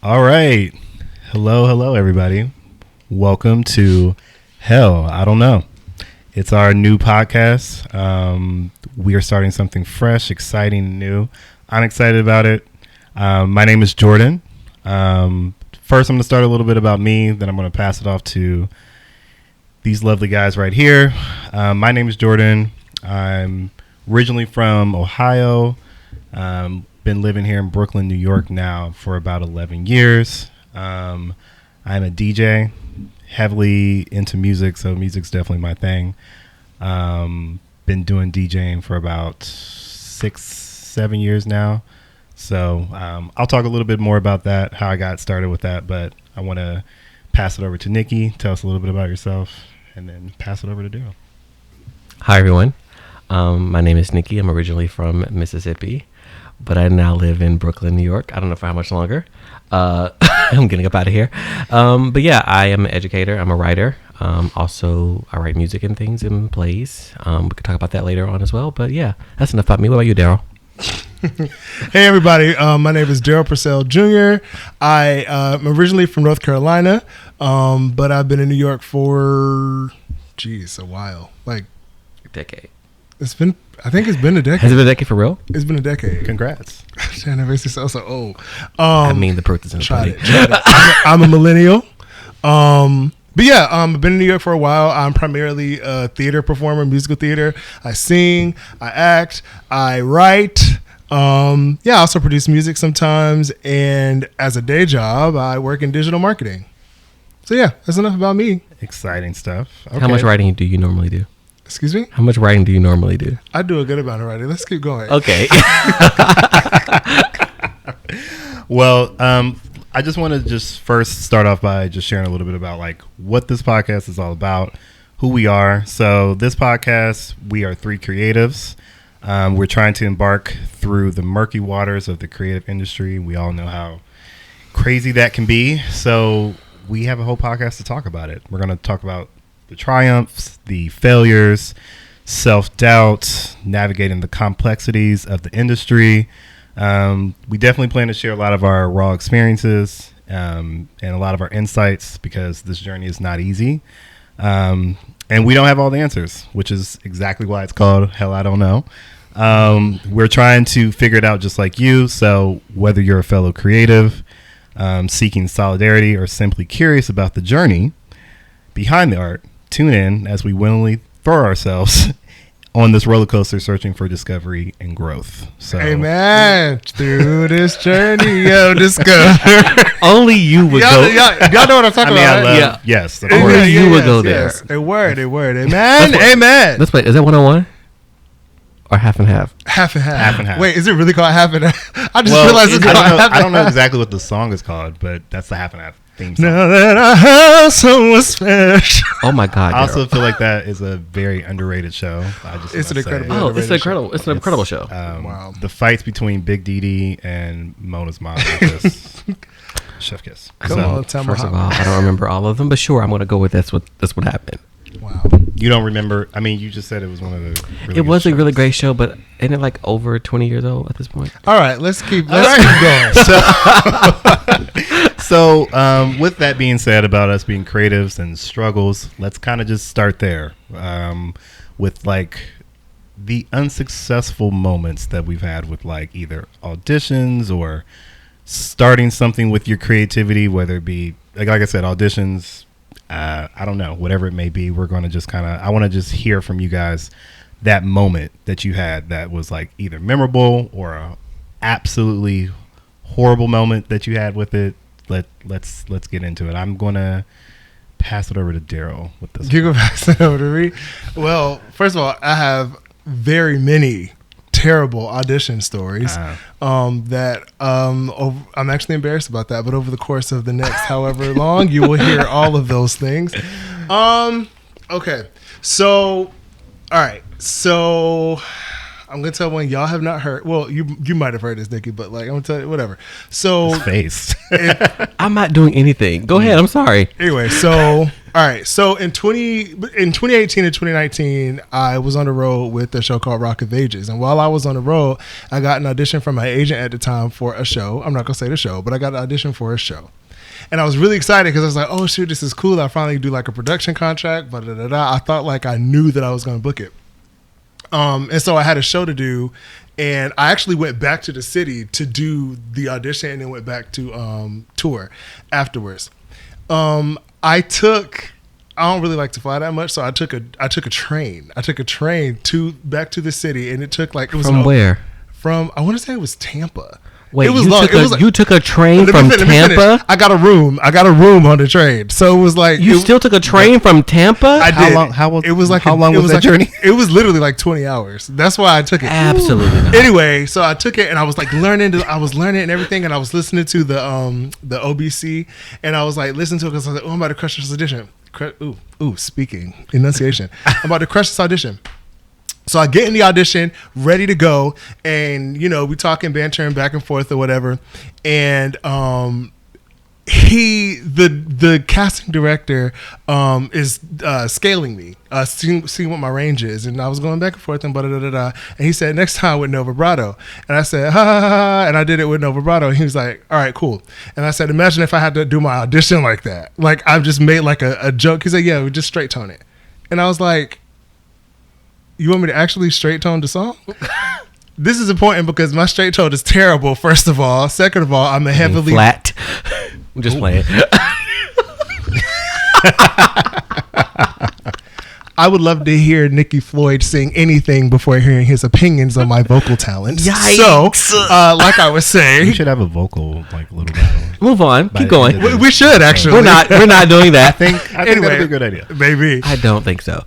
All right. Hello, everybody. Welcome to Hell, I Don't Know. It's our new podcast. We are starting something fresh, exciting, new. I'm excited about it. My name is Jordan. First, I'm going to start a little bit about me. Then I'm going to pass it off to these lovely guys right here. My name is Jordan. I'm originally from Ohio. Been living here in Brooklyn, New York now for about 11 years. I'm a DJ, heavily into music, so music's definitely my thing. Been doing DJing for about 6-7 years now. So I'll talk a little bit more about that, how I got started with that, but I want to pass it over to Nickie. Tell us a little bit about yourself, and then pass it over to Darrell. Hi, everyone. My name is Nickie. I'm originally from Mississippi, but I now live in Brooklyn, New York. I don't know for how much longer. I'm getting up out of here. But yeah, I am an educator. I'm a writer. Also, I write music and things and plays. We could talk about that later on as well. But yeah, that's enough about me. What about you, Darrell? Hey, everybody. My name is Darrell Purcell Jr. I am originally from North Carolina, but I've been in New York for, a while. Like A decade. I think it's been a decade. Has it been a decade for real? It's been a decade. Congrats. Damn, that makes me sound so old. I mean, the proof is in the pudding. I'm a millennial. But yeah, I've been in New York for a while. I'm primarily a theater performer, musical theater. I sing, I act, I write. I also produce music sometimes. And as a day job, I work in digital marketing. So yeah, that's enough about me. Exciting stuff. Okay. How much writing do you normally do? Excuse me? How much writing do you normally do? I do a good amount of writing. Let's keep going. Okay. Well, I just want to first start off by just sharing a little bit about like what this podcast is all about, who we are. So this podcast, we are three creatives. We're trying to embark through the murky waters of the creative industry. We all know how crazy that can be. So we have a whole podcast to talk about it. We're going to talk about the triumphs, the failures, self-doubt, navigating the complexities of the industry. We definitely plan to share a lot of our raw experiences and a lot of our insights because this journey is not easy. And we don't have all the answers, which is exactly why it's called Hell, I Don't Know. We're trying to figure it out just like you. So whether you're a fellow creative, seeking solidarity, or simply curious about the journey behind the art, tune in as we willingly throw ourselves on this roller coaster searching for discovery and growth. So, amen. Through this journey of discovery. Only you would go. Y'all know what I'm talking about, right? Yeah. Yes, of Only course. you would go there. Yes. A word. Amen. Amen. Let's wait. Is that 101 or half and half? Half and half. Half and half. Wait, is it really called half and half? I just Well, realized it's called half and half. I don't know exactly what the song is called, but that's the half and half theme song. Now that I have someone special. Oh my God! I also Darrell. feel like that is a very underrated show. It's an incredible- Oh, it's incredible! It's an incredible show. Wow. The fights between Big Didi and Mona's mom are just chef kiss. Come on, tell me First of how. all, I don't remember all of them, but sure, I'm going to go with that's what happened. Wow. You don't remember? I mean, you just said it was one of the. Really It was good a really shows. great show, but isn't it like over 20 years old at this point? All right, let's keep going. So, with that being said about us being creatives and struggles, let's kind of just start there with like the unsuccessful moments that we've had with like either auditions or starting something with your creativity, whether it be like I said, auditions. I don't know, whatever it may be. We're going to just I want to just hear from you guys that moment that you had that was like either memorable or a absolutely horrible moment that you had with it. Let's get into it. I'm going to pass it over to Darrell with this. You can pass it over to me. Well, first of all, I have very many terrible audition stories that I'm actually embarrassed about that, but over the course of the next however long, you will hear all of those things. Okay, so all right, so I'm gonna tell one y'all have not heard. Well, you might have heard this, Nickie, but like I'm gonna tell you whatever. So His face. I'm not doing anything. Go ahead. I'm sorry. anyway, so All right. So in 2018 and 2019, I was on the road with a show called Rock of Ages. And while I was on the road, I got an audition from my agent at the time for a show. I'm not going to say the show, but I got an audition for a show. And I was really excited because I was like, oh, shoot, this is cool. I finally do like a production contract. But I thought like I knew that I was going to book it. And so I had a show to do. And I actually went back to the city to do the audition and then went back to tour afterwards. I don't really like to fly that much, so I took a train. I took a train back to the city, and it took like From where? From I want to say it was Tampa. Wait, it was you took a train from Tampa? I got a room on the train, so it was like you still took a train from Tampa. I did. How long was that like journey? It was literally like 20 hours. That's why I took it. Absolutely not. Anyway, so I took it and I was like learning. I was learning and everything, and I was listening to the OBC, and I was like listening to it because I was like, oh, I'm about to crush this audition. Speaking enunciation. I'm about to crush this audition. So I get in the audition, ready to go, and we talking, bantering back and forth or whatever, and the casting director is scaling me, seeing what my range is, and I was going back and forth and and he said next time with no vibrato, and I said ha ha ha, and I did it with no vibrato, and he was like, all right, cool, and I said imagine if I had to do my audition like that, like I've just made like a joke. He said yeah, we just straight tone it, and I was like, you want me to actually straight tone the song? This is important because my straight tone is terrible, first of all. Second of all, I'm a heavily... Flat. I'm just playing. I would love to hear Nickie Floyd sing anything before hearing his opinions on my vocal talents. Yikes. So, like I was saying... We should have a vocal, like, little battle. Move on. Keep going. We should, actually. We're not doing that. I think that'd be a good idea. Maybe. I don't think so.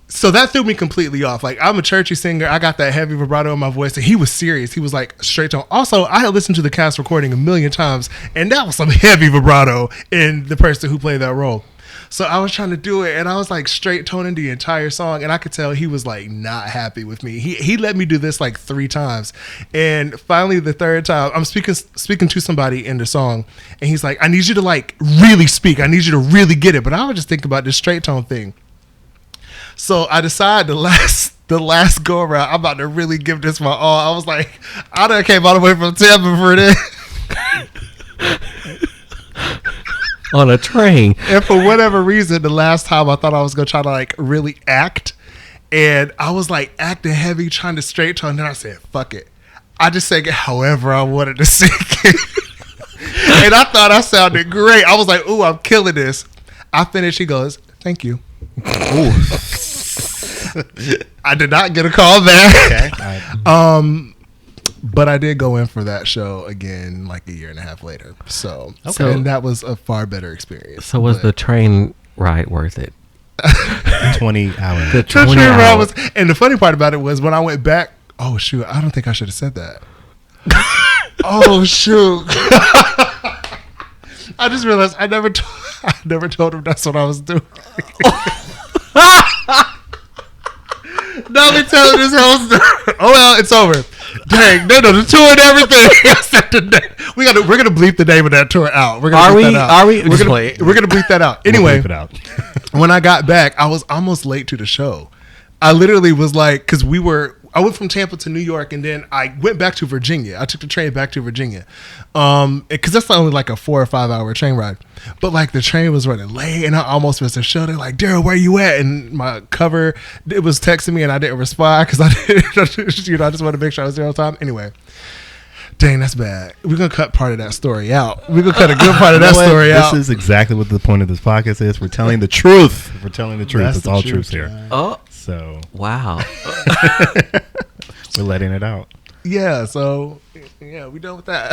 So that threw me completely off. Like, I'm a churchy singer. I got that heavy vibrato in my voice. And he was serious. He was like straight tone. Also, I had listened to the cast recording a million times, and that was some heavy vibrato in the person who played that role. So I was trying to do it, and I was like straight toning the entire song, and I could tell he was like not happy with me. He let me do this like 3 times, and finally the third time, I'm speaking to somebody in the song, and he's like, I need you to like really speak. I need you to really get it. But I was just thinking about this straight tone thing. So I decided the last go around, I'm about to really give this my all. I was like, I done came all the way from Tampa for this. On a train. And for whatever reason, the last time I thought I was going to try to like really act. And I was like acting heavy, trying to straight tone. And then I said, fuck it. I just sang it however I wanted to sing it. And I thought I sounded great. I was like, ooh, I'm killing this. I finished. He goes, thank you. Ooh. I did not get a call back. Okay. But I did go in for that show again like a year and a half later. So and that was a far better experience. So was the train ride worth it? 20 hours. The train ride was, and the funny part about it was when I went back. Oh shoot! I don't think I should have said that. Oh shoot! I just realized I never told him that's what I was doing. Now we telling this whole story. Oh well, it's over. Dang, no, the tour and everything. We're gonna bleep the name of that tour out. We're gonna bleep that out. Are we? We're gonna bleep that out. Anyway, we'll bleep it out. When I got back, I was almost late to the show. I literally was like, because I went from Tampa to New York, and then I went back to Virginia. I took the train back to Virginia, because that's only like a 4 or 5 hour train ride. But like the train was running late, and I almost missed the show. They're like, Darrell, where you at? And my cover, it was texting me, and I didn't respond because I just wanted to make sure I was there on time. Anyway, dang, that's bad. We're gonna cut part of that story out. We're gonna cut a good part of that story out. This is exactly what the point of this podcast is. We're telling the truth. We're telling the truth. It's all truth here. Oh. So wow. We're letting it out. Yeah, so yeah, we done with that.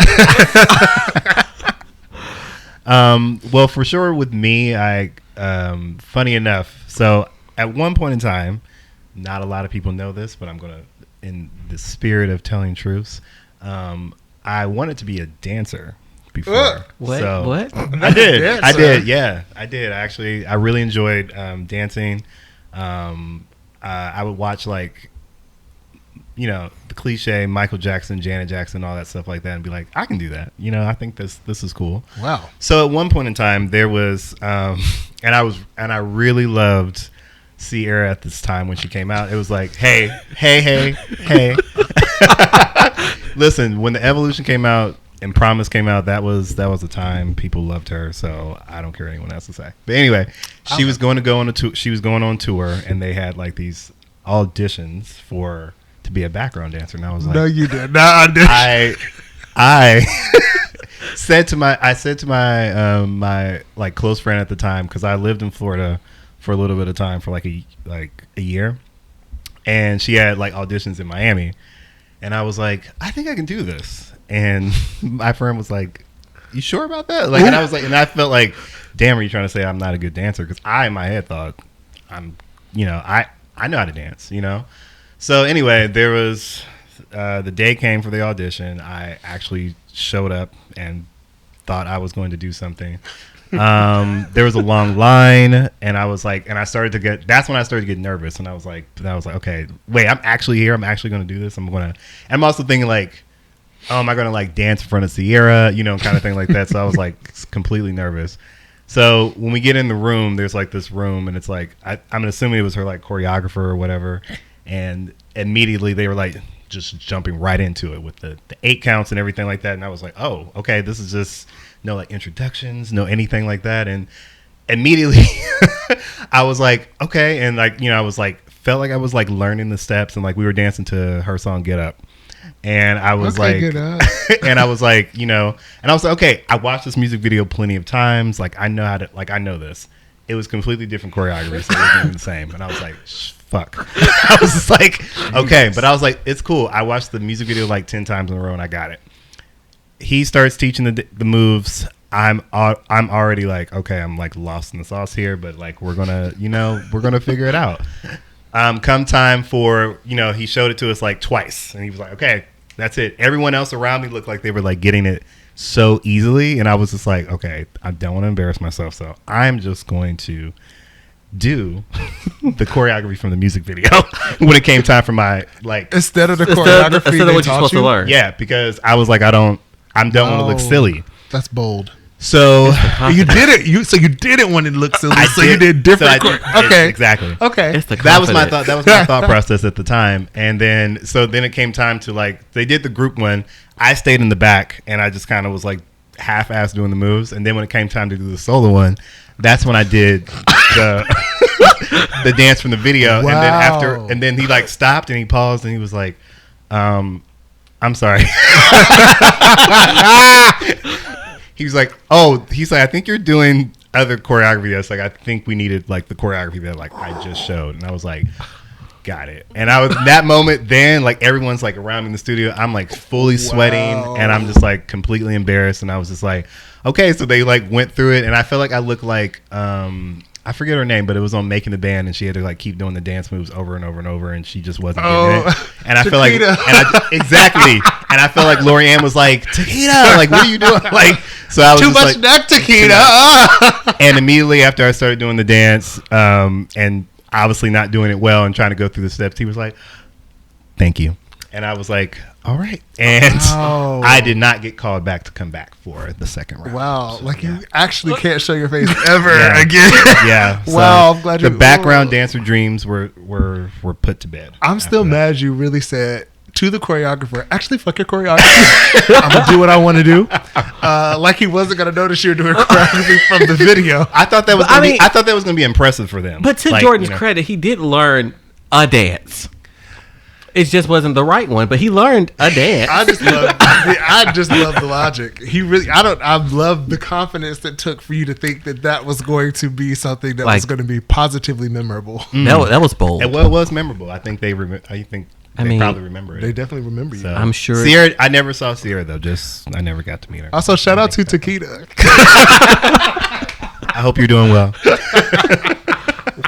Well, for sure with me, funny enough, so at one point in time, not a lot of people know this, but I'm gonna, in the spirit of telling truths, I wanted to be a dancer before. What? So what? I did. Yeah, I did. Actually, I really enjoyed dancing. I would watch like, the cliche Michael Jackson, Janet Jackson, all that stuff like that, and be like, I can do that. I think this is cool. Wow. So at one point in time, there was, and and I really loved Sierra at this time when she came out. It was like, hey. Listen, when the Evolution came out and Promise came out, that was the time people loved her. So I don't care what anyone else to say. But anyway, she was going on tour, and they had like these auditions to be a background dancer, and I was like, no, you did. No, I did. I said to my my like close friend at the time, because I lived in Florida for a little bit of time, for like a year, and she had like auditions in Miami, and I was like, I think I can do this. And my friend was like, you sure about that? Like, and I was like, and I felt like, damn, are you trying to say I'm not a good dancer? Because I in my head thought I know how to dance, So anyway, there was the day came for the audition. I actually showed up and thought I was going to do something. There was a long line, and I was like, that's when I started to get nervous, and I was like, okay, wait, I'm actually here. I'm actually going to do this. I'm also thinking like, oh, am I going to like dance in front of Sierra, kind of thing like that. So I was like completely nervous. So when we get in the room, there's like this room, and it's like, I'm assuming it was her like choreographer or whatever. And immediately they were like just jumping right into it with the 8 counts and everything like that. And I was like, oh, okay, this is just no like introductions, no anything like that. And immediately I was like, okay. And like, I was like, felt like I was like learning the steps, and like we were dancing to her song Get Up. And I was and I was like, and I was like, okay, I watched this music video plenty of times. Like, I know how to, like, I know this. It was completely different choreography, so it wasn't even the same. And I was like, fuck. I was just like, okay. But I was like, it's cool. I watched the music video like 10 times in a row, and I got it. He starts teaching the moves. I'm already like, okay, I'm like lost in the sauce here, but like we're gonna figure it out. Come time for, he showed it to us like twice, and he was like, okay, that's it. Everyone else around me looked like they were like getting it so easily, and I was just like, okay, I don't want to embarrass myself, so I'm just going to do the choreography from the music video when it came time for my like instead of choreography instead of what you're supposed to learn. Yeah, because I was like, I don't want to look silly. That's bold. So you did it. You didn't want it to look silly. You did different. Okay, exactly. Okay, that was my thought. That was my thought process at the time. And then it came time to like they did the group one. I stayed in the back, and I just kind of was like half-assed doing the moves. And then when it came time to do the solo one, that's when I did the dance from the video. Wow. And then he like stopped and he paused and he was like, "I'm sorry." He's like, I think you're doing other choreography. That's like, I think we needed like the choreography that like I just showed. And I was like, got it. And I was that moment then, like everyone's like around me in the studio. I'm like fully sweating and I'm just like completely embarrassed. And I was just like, okay. So they like went through it, and I felt like I looked like, I forget her name, but it was on Making the Band, and she had to like keep doing the dance moves over and over and over, and she just wasn't getting it. And I feel like, exactly. And I felt like Lorianne was like, Taquita, like, what are you doing? Like, so I was too just much like, neck, Taquita. And immediately after I started doing the dance, and obviously not doing it well and trying to go through the steps, he was like, thank you. And I was like, all right. And I did not get called back to come back for the second round. Wow. So, like you actually can't show your face ever again. Yeah. So wow. I'm glad the background dancer dreams were put to bed. I'm still mad you really said to the choreographer, actually fuck your choreographer. I'm going to do what I want to do. Like he wasn't going to notice you were doing choreography from the video. I thought that was going to be impressive for them. But to Jordan's credit, he did learn a dance. It just wasn't the right one, but he learned a dance. I just love the logic. I love the confidence that took for you to think that was going to be something that was going to be positively memorable. That was bold. It was memorable. I think they probably remember it. They definitely remember you. So, I'm sure. Sierra, I never saw Sierra though. I never got to meet her. Also, shout out to Taquita. I hope you're doing well.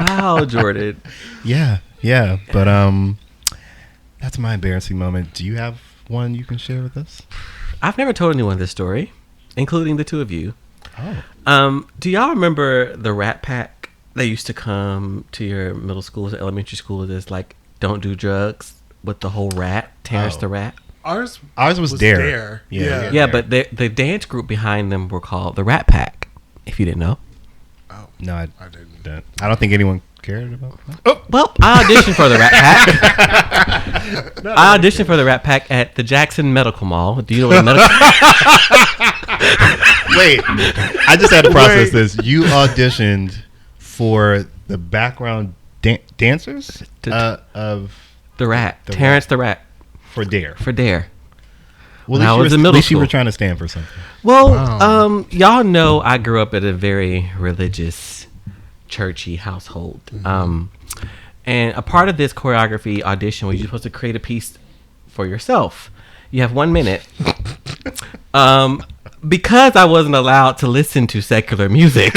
Wow, Jordan. Yeah, but that's my embarrassing moment. Do you have one you can share with us? I've never told anyone this story, including the two of you. Oh. Do y'all remember the Rat Pack that used to come to your middle schools, elementary school? This like, don't do drugs with the whole rat, Terrence the Rat. Ours was Dare. Yeah, but the dance group behind them were called the Rat Pack. If you didn't know. Oh, No, I didn't. I don't think anyone cared about that. Oh, well, I auditioned for the Rat Pack. I auditioned for the Rat Pack at the Jackson Medical Mall. Do you know what a medical? Wait, I just had to process this. You auditioned for the background dancers of the Rat, the Terrence Rat. the Rat, for Dare. for Dare. Well, When I was in at middle least you were school. trying to stand for something. Well, Wow. y'all know I grew up at a very religious, churchy household. And a part of this choreography audition was you're supposed to create a piece for yourself. You have 1 minute. Because I wasn't allowed to listen to secular music,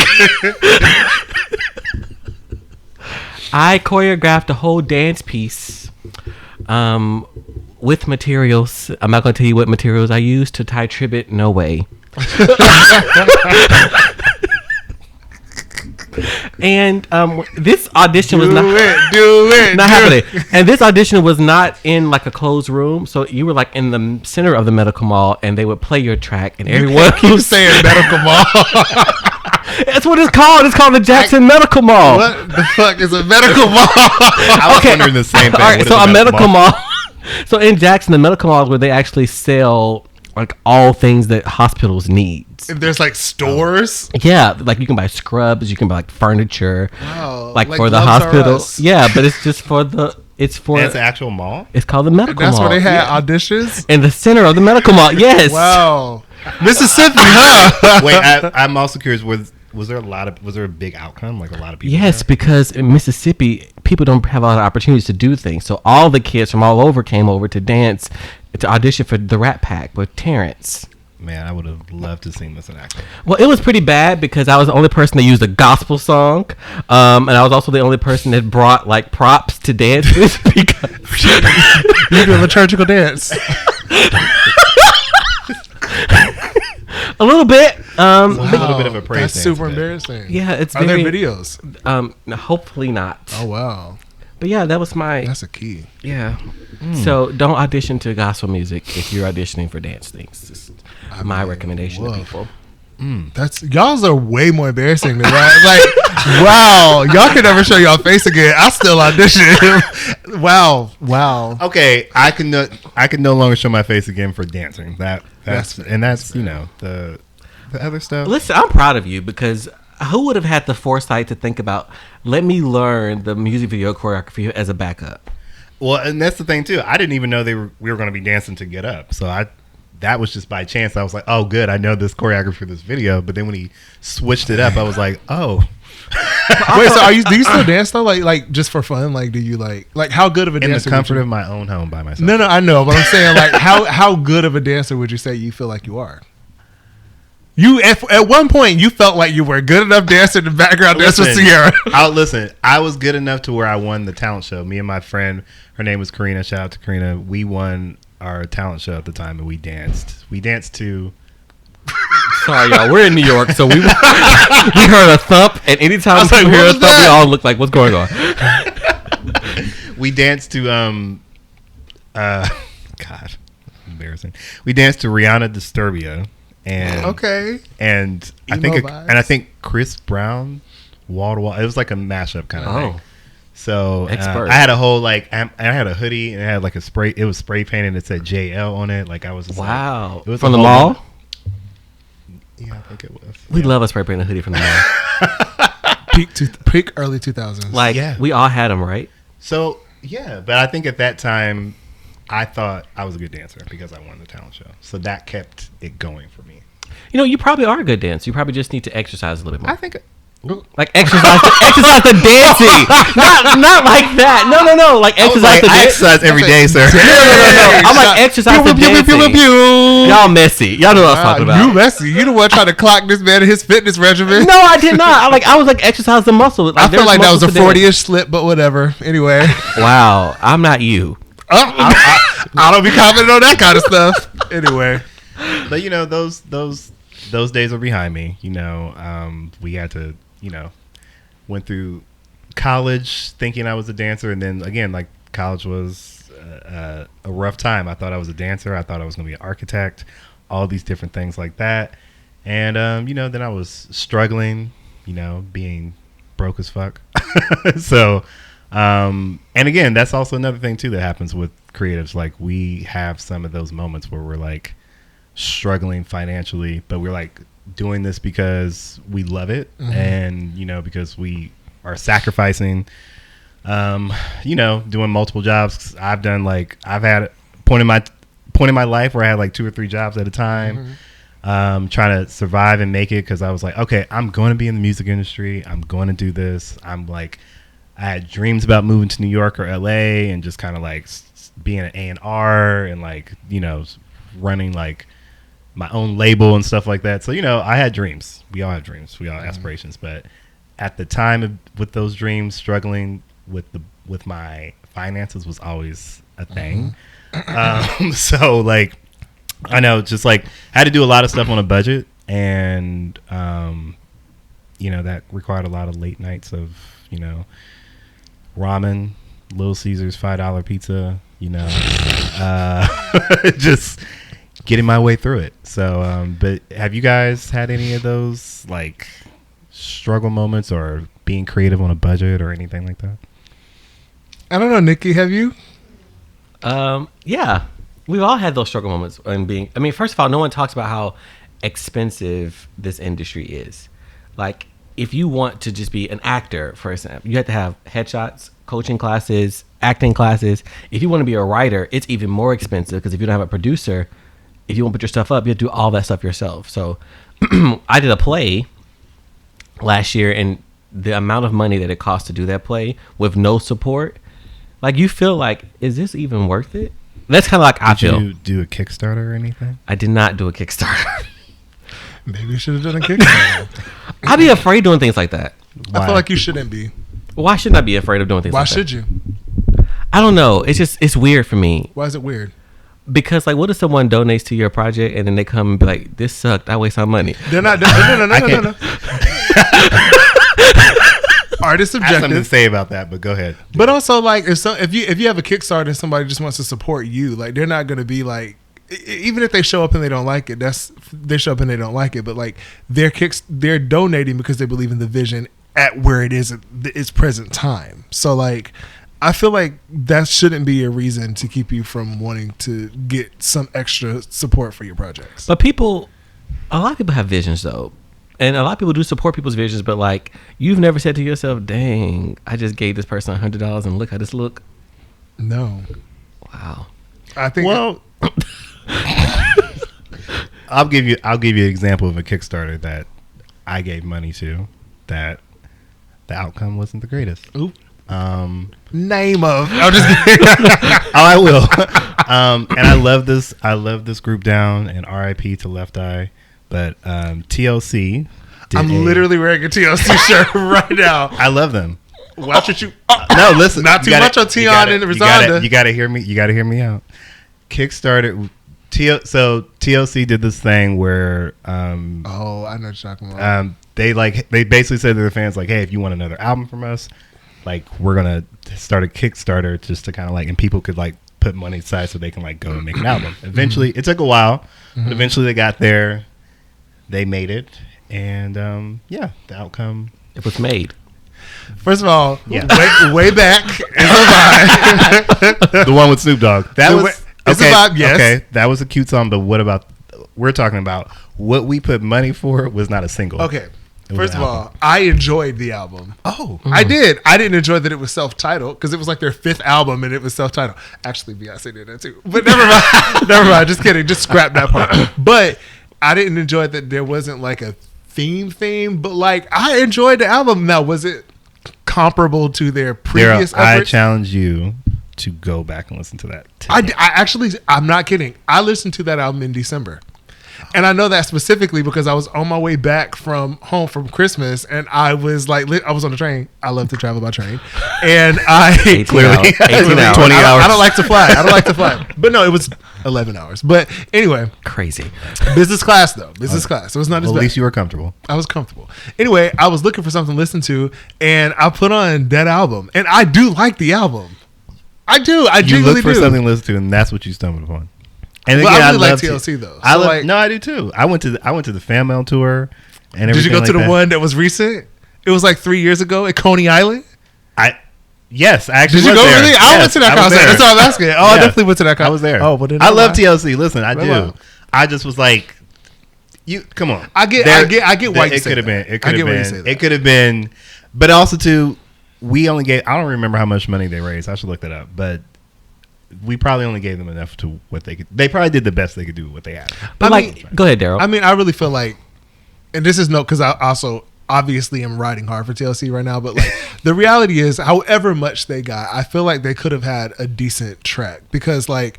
I choreographed a whole dance piece with materials. I'm not going to tell you what materials I used to tie Tribbit. No way. And this audition was not happening. And this audition was not in like a closed room, so you were like in the center of the medical mall, and they would play your track, and everyone Keep saying medical mall. That's what it's called. It's called the Jackson Medical Mall. What the fuck is a medical mall? I was wondering the same thing. All right, What so is a medical mall. So in Jackson, the medical mall is where they actually sell like all things that hospitals need. If there's like stores. Yeah, like you can buy scrubs, you can buy like furniture, Wow, like like for the Gloves R hospital. Us. Yeah, but it's just for the. It's for. That's an actual mall? It's called the medical That's mall. where they had Yeah. auditions. In the center of the medical mall. Yes. Wow, Mississippi, huh? Wait, I'm also curious. Was there a big outcome? Like a lot of people? Yes, there? because in Mississippi, people don't have a lot of opportunities to do things. So all the kids from all over came over to dance, to audition for the Rat Pack with Terrence. Man, I would have loved to seen this in action. Well, it was pretty bad because I was the only person that used a gospel song, and I was also the only person that brought like props to dance with because You do a liturgical dance. a little bit. A little bit of a praise That's dance super bit. embarrassing. Yeah, it's Are very, there videos? No, hopefully not. Oh wow, But yeah, that was my that's a key. yeah. So don't audition to gospel music if you're auditioning for dance things. Just my recommendation to woof. people. That's y'all's are way more embarrassing than that. Like, wow, y'all can never show y'all face again. I still audition. wow. Okay, I can no longer show my face again for dancing. That's you know the other stuff. Listen, I'm proud of you because who would have had the foresight to think about let me learn the music video choreography as a backup? Well, and that's the thing too. I didn't even know we were going to be dancing to Get Up. So that was just by chance. I was like, oh, good. I know this choreography for this video. But then when he switched it up, I was like, oh. Wait, so do you still dance though? Like just for fun? Like, do you like how good of a In the dancer? comfort would you, of my own home by myself. no, I know, but I'm saying like how good of a dancer would you say you feel like you are? You at one point you felt like you were a good enough dancer to background dance with Sierra. Listen, I was good enough to where I won the talent show. Me and my friend, her name was Karina. Shout out to Karina. We won our talent show at the time, and we danced. We danced to. Sorry, y'all. We're in New York, so we heard a thump, and anytime was we like, hear a what thump, was we that? all look like, "What's going on?" We danced to God, embarrassing. We danced to Rihanna Disturbia, and Okay. and I Emo think vibes. Chris Brown, Wall to Wall. It was like a mashup kind of thing. Oh, So Expert. I had a whole I had a hoodie and it had like a spray. It was spray painted. It said JL on it. Like I was just wow! Like, it was From a the whole- mall, Yeah, I think it was. we love a spray painted hoodie from the mall. Peak early 2000s. Like Yeah. we all had them, right? So yeah, but I think at that time, I thought I was a good dancer because I won the talent show. So that kept it going for me. You know, you probably are a good dancer. You probably just need to exercise a little bit more. I think. Like exercise the dancing. Not like that. No. Like exercise the I dancing. exercise every day, sir. No. I'm like exercise the dancing. Pew. Y'all messy. Y'all know what I was talking about. You messy. You the one trying to clock this man in his fitness regimen. No, I did not. I was like exercise the muscle. Like, I feel there's like that was a muscles to dance. 40-ish slip, but whatever. Anyway, Wow, I'm not you. I don't be commenting on that kind of stuff. Anyway, But you know, those days are behind me. You know, we had to, you know, went through college thinking I was a dancer, and then again, like college was a rough time. I thought I was a dancer. I thought I was going to be an architect. All these different things like that, and you know, then I was struggling. being broke as fuck. So, and again, that's also another thing too that happens with creatives. Like, we have some of those moments where we're like struggling financially, but we're like doing this because we love it, and because we are sacrificing, doing multiple jobs. I've had a point in my life where I had like 2 or 3 jobs at a time, trying to survive and make it, because I was like, okay, I'm going to be in the music industry. I'm going to do this. I had dreams about moving to New York or LA and just kind of like being an A&R and like, running like my own label and stuff like that. So, I had dreams. We all have dreams. We all have aspirations. But at the time with those dreams, struggling with my finances was always a thing. So like, I know, just like had to do a lot of stuff on a budget, and that required a lot of late nights of ramen, Little Caesars $5 pizza, just getting my way through it. So but have you guys had any of those like struggle moments or being creative on a budget or anything like that? I don't know, Nickie, have you? Yeah, we've all had those struggle moments. First of all, no one talks about how expensive this industry is. Like, if you want to just be an actor, for example, you have to have headshots, coaching classes, acting classes. If you want to be a writer, it's even more expensive, because if you don't have a producer, if you want to put your stuff up, you have to do all that stuff yourself. So I did a play last year, and the amount of money that it cost to do that play with no support, like, you feel like, is this even worth it? That's kind of like I feel. Did you do a Kickstarter or anything? I did not do a Kickstarter. Maybe you should have done a Kickstarter. I'd be afraid doing things like that. Why? I feel like you shouldn't be. Why shouldn't I be afraid of doing things Why like that? Why should you? I don't know. It's weird for me. Why is it weird? Because, like, what if someone donates to your project and then they come and be like, this sucked, I waste my money? They're not. No. Art is subjective. I have something to say about that, but go ahead. But also, like, if you have a Kickstarter and somebody just wants to support you, like, they're not going to be like, even if they show up and they don't like it, they show up and they don't like it. But like, they're donating because they believe in the vision at where it is at its present time. So like, I feel like that shouldn't be a reason to keep you from wanting to get some extra support for your projects. But a lot of people have visions though. And a lot of people do support people's visions, but like, you've never said to yourself, dang, I just gave this person $100 and look how this look. No. Wow. I think. Well, I'll give you an example of a Kickstarter that I gave money to that the outcome wasn't the greatest. Oop. Name of. I'm just kidding. Oh, I will. And I love this group down, and RIP to Left Eye. But TLC. I'm literally wearing a TLC shirt right now. I love them. Watch it, you. No, listen. Not too much on Tion and Rosanda. You gotta hear me. You gotta hear me out. Kickstarter. So TLC did this thing where. I know what you're talking about. They basically said to their fans, like, hey, if you want another album from us, like, we're gonna start a Kickstarter just to kind of like, and people could like put money aside so they can like go and make an album. Eventually, it took a while, but eventually they got there. They made it, and the outcome, it was made. First of all, way back is a vibe. The one with Snoop Dogg. That was okay. A vibe, yes. Okay, that was a cute song, but what about? We're talking about what we put money for was not a single. Okay. First of all, I enjoyed the album. Oh, I did. I didn't enjoy that it was self-titled because it was like their 5th album and it was self-titled. Actually, Beyonce did that too. But never mind. Never mind. Just kidding. Just scrap that part. But I didn't enjoy that there wasn't like a theme, but like I enjoyed the album. Now, was it comparable to their previous Darrell, efforts? I challenge you to go back and listen to that. I'm not kidding. I listened to that album in December. And I know that specifically because I was on my way back from home from Christmas, and I was like, I was on the train. I love to travel by train, and I 18 hours. 20 hours. I don't like to fly. But no, it was 11 hours. But anyway, Crazy. Business class though. Business class. So it's not as Well, bad. at least you were comfortable. I was comfortable. Anyway, I was looking for something to listen to, and I put on that album, and I do like the album. I do. I You genuinely look for do. something to listen to, and that's what you stumbled upon. And Well, again, I really like love TLC though. No, I do too. I went to the Fan Mail tour. And Did you everything go to like the that. one that was recent? It was like 3 years ago at Coney Island. Yes, I actually Did you was go there. really? I went to that concert. That's what I'm asking. Oh, I definitely went to that concert. I was there. Oh, but I love TLC. Listen, I do. I just was like, you come on. I get why you say that. It could have been, but also too, we only gave. I don't remember how much money they raised. I should look that up, but we probably only gave them enough to what they could. They probably did the best they could do with what they had. But go ahead, Darrell. I mean, I really feel like, and this is because I also obviously am riding hard for TLC right now, but like the reality is, however much they got, I feel like they could have had a decent track because like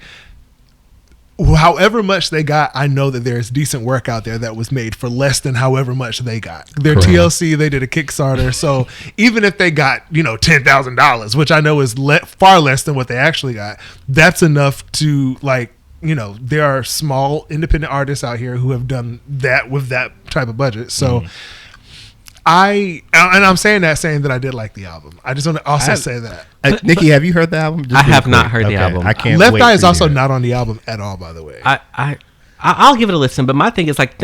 however much they got, I know that there's decent work out there that was made for less than however much they got. They're Correct. TLC, they did a Kickstarter, so even if they got $10,000, which I know is far less than what they actually got, that's enough to like. There are small independent artists out here who have done that with that type of budget. So I'm saying that I did like the album. I just want to also say that. Nickie, have you heard the album? I have not heard the album. I can't. Left Eye is also not on the album at all, by the way. I'll give it a listen, but my thing is like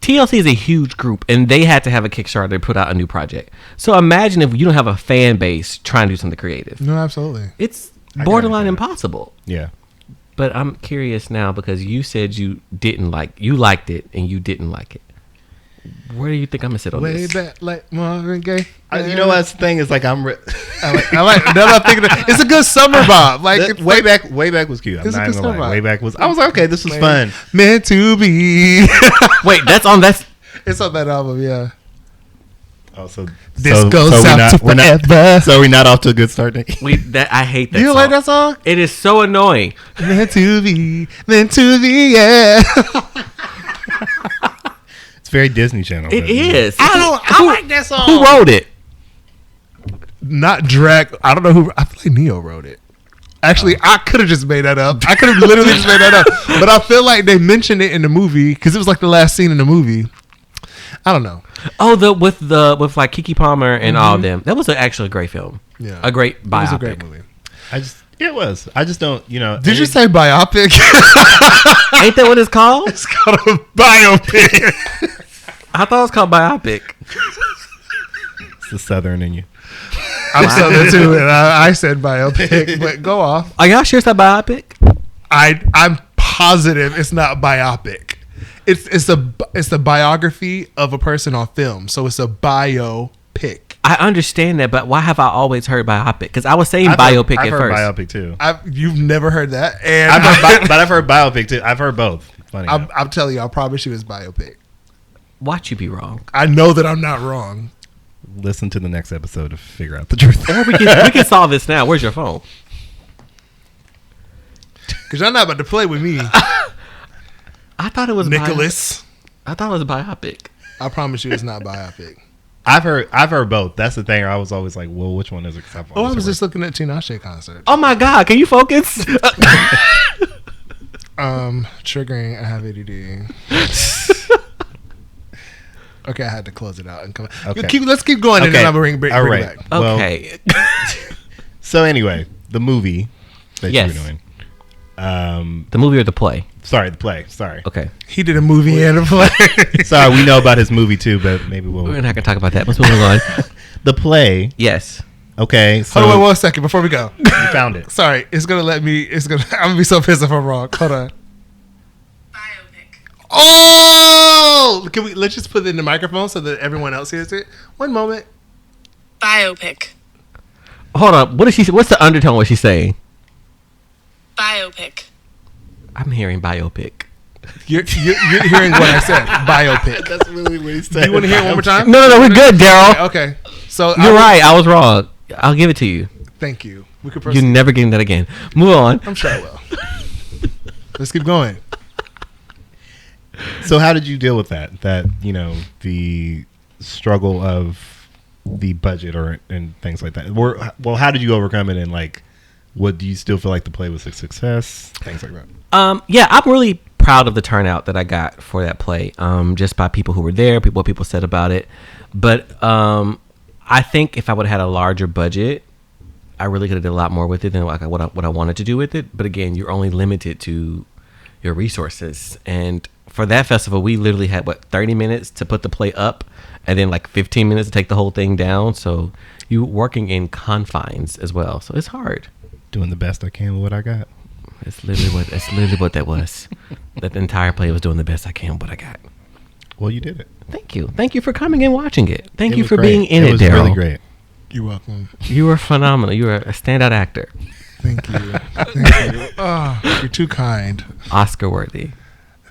TLC is a huge group, and they had to have a Kickstarter to put out a new project. So imagine if you don't have a fan base trying to do something creative. No, absolutely. It's borderline impossible. Yeah. But I'm curious now because you said you liked it and you didn't like it. Where do you think I'm gonna sit on this? Way back like Marvin Gaye. You know what the thing is? Like I like. Now that I'm thinking, it's a good summer bop. Like way back was cute. I'm not gonna lie. Way back was. I was like, okay, this was fun. Meant to be. Wait, that's It's on that album, yeah. Oh, this goes out to forever. So we're not off to a good start, Nickie. I hate that. You song. like that song? It is so annoying. Meant to be, yeah. It's very Disney Channel. It is. I like that song. Who wrote it? Not Drake. I don't know who. I feel like Neo wrote it. Actually, I could have just made that up. I could have literally just made that up. But I feel like they mentioned it in the movie because it was like the last scene in the movie. I don't know. Oh, with like Keke Palmer and all of them. That was actually a great film. Yeah, a great biopic. It was a great movie. It was. I just don't. Did you say biopic? Ain't that what it's called? It's called a biopic. I thought it was called biopic. It's the Southern in you. I'm Southern too, and I said biopic. But go off. Are y'all sure it's a biopic? I'm positive it's not biopic. It's a biography of a person on film, so it's a biopic. I understand that, but why have I always heard biopic? Because I was saying biopic at first. I've heard biopic too. You've never heard that, and but I've heard biopic too. I've heard both. Funny. I'm telling you, I promise you, it's biopic. Watch you be wrong. I know that I'm not wrong. Listen to the next episode to figure out the truth. Or we can solve this now. Where's your phone? Because you're not about to play with me. I thought it was Nicholas. I thought it was biopic. I promise you, it's not biopic. I've heard both. That's the thing. I was always like, well, which one is it? I was just looking at Tinashe concert. Oh my God! Can you focus? Triggering. I have ADD. Okay, I had to close it out and come. Okay. Let's keep going, and then I'm gonna bring it back. Okay. So anyway, the movie that you were doing. The movie or the play? Sorry, the play. Sorry. Okay. He did a movie and a play. Sorry, we know about his movie too, but maybe we're not gonna talk about that. Let's move on. The play. Yes. Okay. So hold on 1 second before we go. You found it. Sorry, I'm gonna be so pissed if I'm wrong. Hold on. Biopic. Oh, let's just put it in the microphone so that everyone else hears it. 1 moment. Biopic. Hold on. What is she? What's the undertone? What she's saying? Biopic. I'm hearing biopic. You're hearing what I said. Biopic. That's really what he said. Do you want to hear it one more time? No, we're good, Darrell. Okay. So you're right. I was wrong. I'll give it to you. Thank you. We could proceed. You're never getting that again. Move on. I'm sure I will. Let's keep going. So how did you deal with that? That, the struggle of the budget and things like that. Well, how did you overcome it, and what do you still feel like the play was a success? Things like that. Yeah, I'm really proud of the turnout that I got for that play. Just by people who were there, what people said about it. But I think if I would have had a larger budget, I really could have did a lot more with it than what I wanted to do with it. But again, you're only limited to your resources, and for that festival, we literally had 30 minutes to put the play up, and then like 15 minutes to take the whole thing down. So you working in confines as well. So it's hard. Doing the best I can with what I got. It's literally what that was. That the entire play was doing the best I can with what I got. Well, you did it. Thank you. Thank you for coming and watching it. Thank you was for great. being in it, was Darrell. really great. You're welcome. You were phenomenal. You were a standout actor. Thank you. Thank you. Oh, you're too kind. Oscar worthy.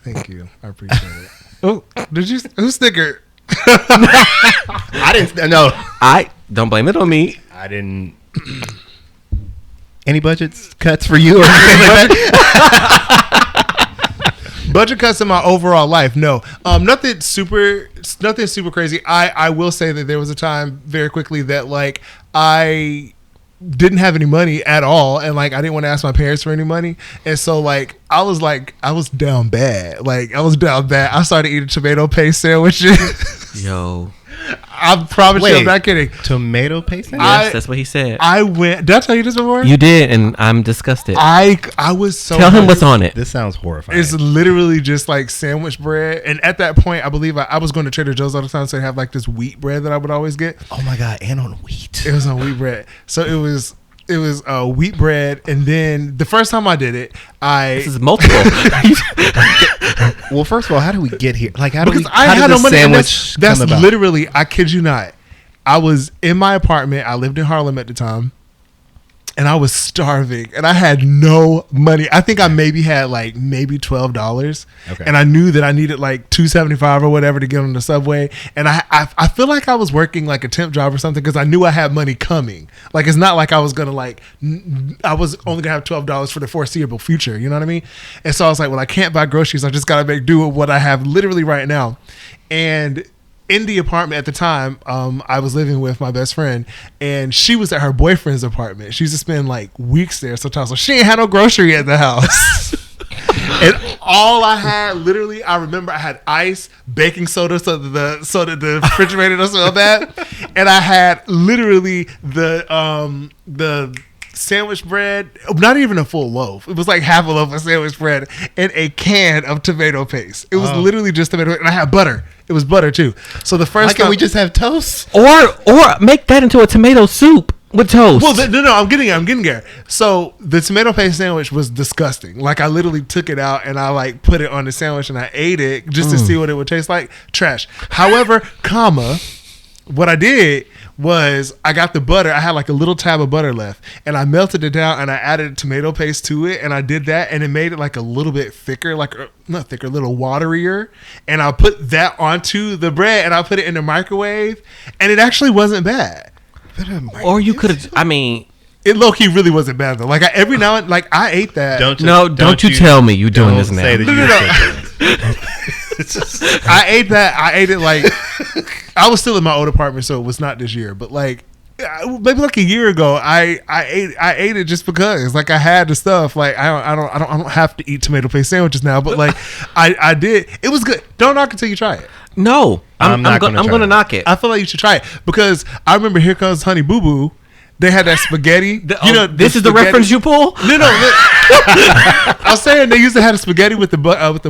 Thank you. I appreciate it. Oh, did you? Who snickered? I didn't. No, I don't blame it on me. I didn't. Any budget cuts for you or anything like that? Budget cuts in my overall life? No. Nothing super crazy. I will say that there was a time very quickly that like I didn't have any money at all, and like I didn't want to ask my parents for any money, and so like I was down bad. I started eating tomato paste sandwiches. Yo. I promise you, I'm not kidding. Tomato paste? Yes, that's what he said. Did I tell you this before? You did, and I'm disgusted. I was so Tell him what's on it. This sounds horrifying. It's literally just like sandwich bread. And at that point, I believe I was going to Trader Joe's all the time, so they have like this wheat bread that I would always get. Oh my God, and on wheat. It was on wheat bread. So it was wheat bread. And then the first time I did it, This is multiple. Well, first of all, how do we get here? Like, how because did I had no money. And sandwich that's come about? literally, I kid you not. I was in my apartment. I lived in Harlem at the time. And I was starving, and I had no money. I think I maybe had like $12, Okay. And I knew that I needed like $2.75 or whatever to get on the subway. And I feel like I was working like a temp job or something because I knew I had money coming. Like it's not like I was gonna I was only gonna have $12 for the foreseeable future. You know what I mean? And so I was like, well, I can't buy groceries. I just gotta make do with what I have literally right now. And in the apartment at the time, I was living with my best friend, and she was at her boyfriend's apartment. She used to spend like weeks there sometimes, so she ain't had no grocery at the house. And all I had, literally, I remember I had ice, baking soda, so that the refrigerator doesn't smell bad, and I had literally the sandwich bread, not even a full loaf. It was like half a loaf of sandwich bread and a can of tomato paste. It was literally just tomato paste, and I had butter. It was butter too. So the first Why can't we just have toast? or make that into a tomato soup with toast. Well, no, I'm getting there. So the tomato paste sandwich was disgusting. Like I literally took it out and I like put it on the sandwich and I ate it just to see what it would taste like. Trash. However, what I did was I got the butter. I had like a little tab of butter left, and I melted it down and I added tomato paste to it, and I did that, and it made it like a little bit thicker, not thicker, a little waterier. And I put that onto the bread, and I put it in the microwave, and it actually wasn't bad. Or you could have. I mean, it low key really wasn't bad though. Like every now and like I ate that. Don't you tell me you're doing this now. Say that I ate that. I ate it like I was still in my old apartment, so it was not this year. But like maybe like a year ago, I ate it just because like I had the stuff. Like I don't have to eat tomato paste sandwiches now. But like I did. It was good. Don't knock until you try it. No, I'm going to knock it. I feel like you should try it because I remember Here Comes Honey Boo Boo. They had that spaghetti. This is the reference you pull? No. I was saying they used to have the spaghetti with the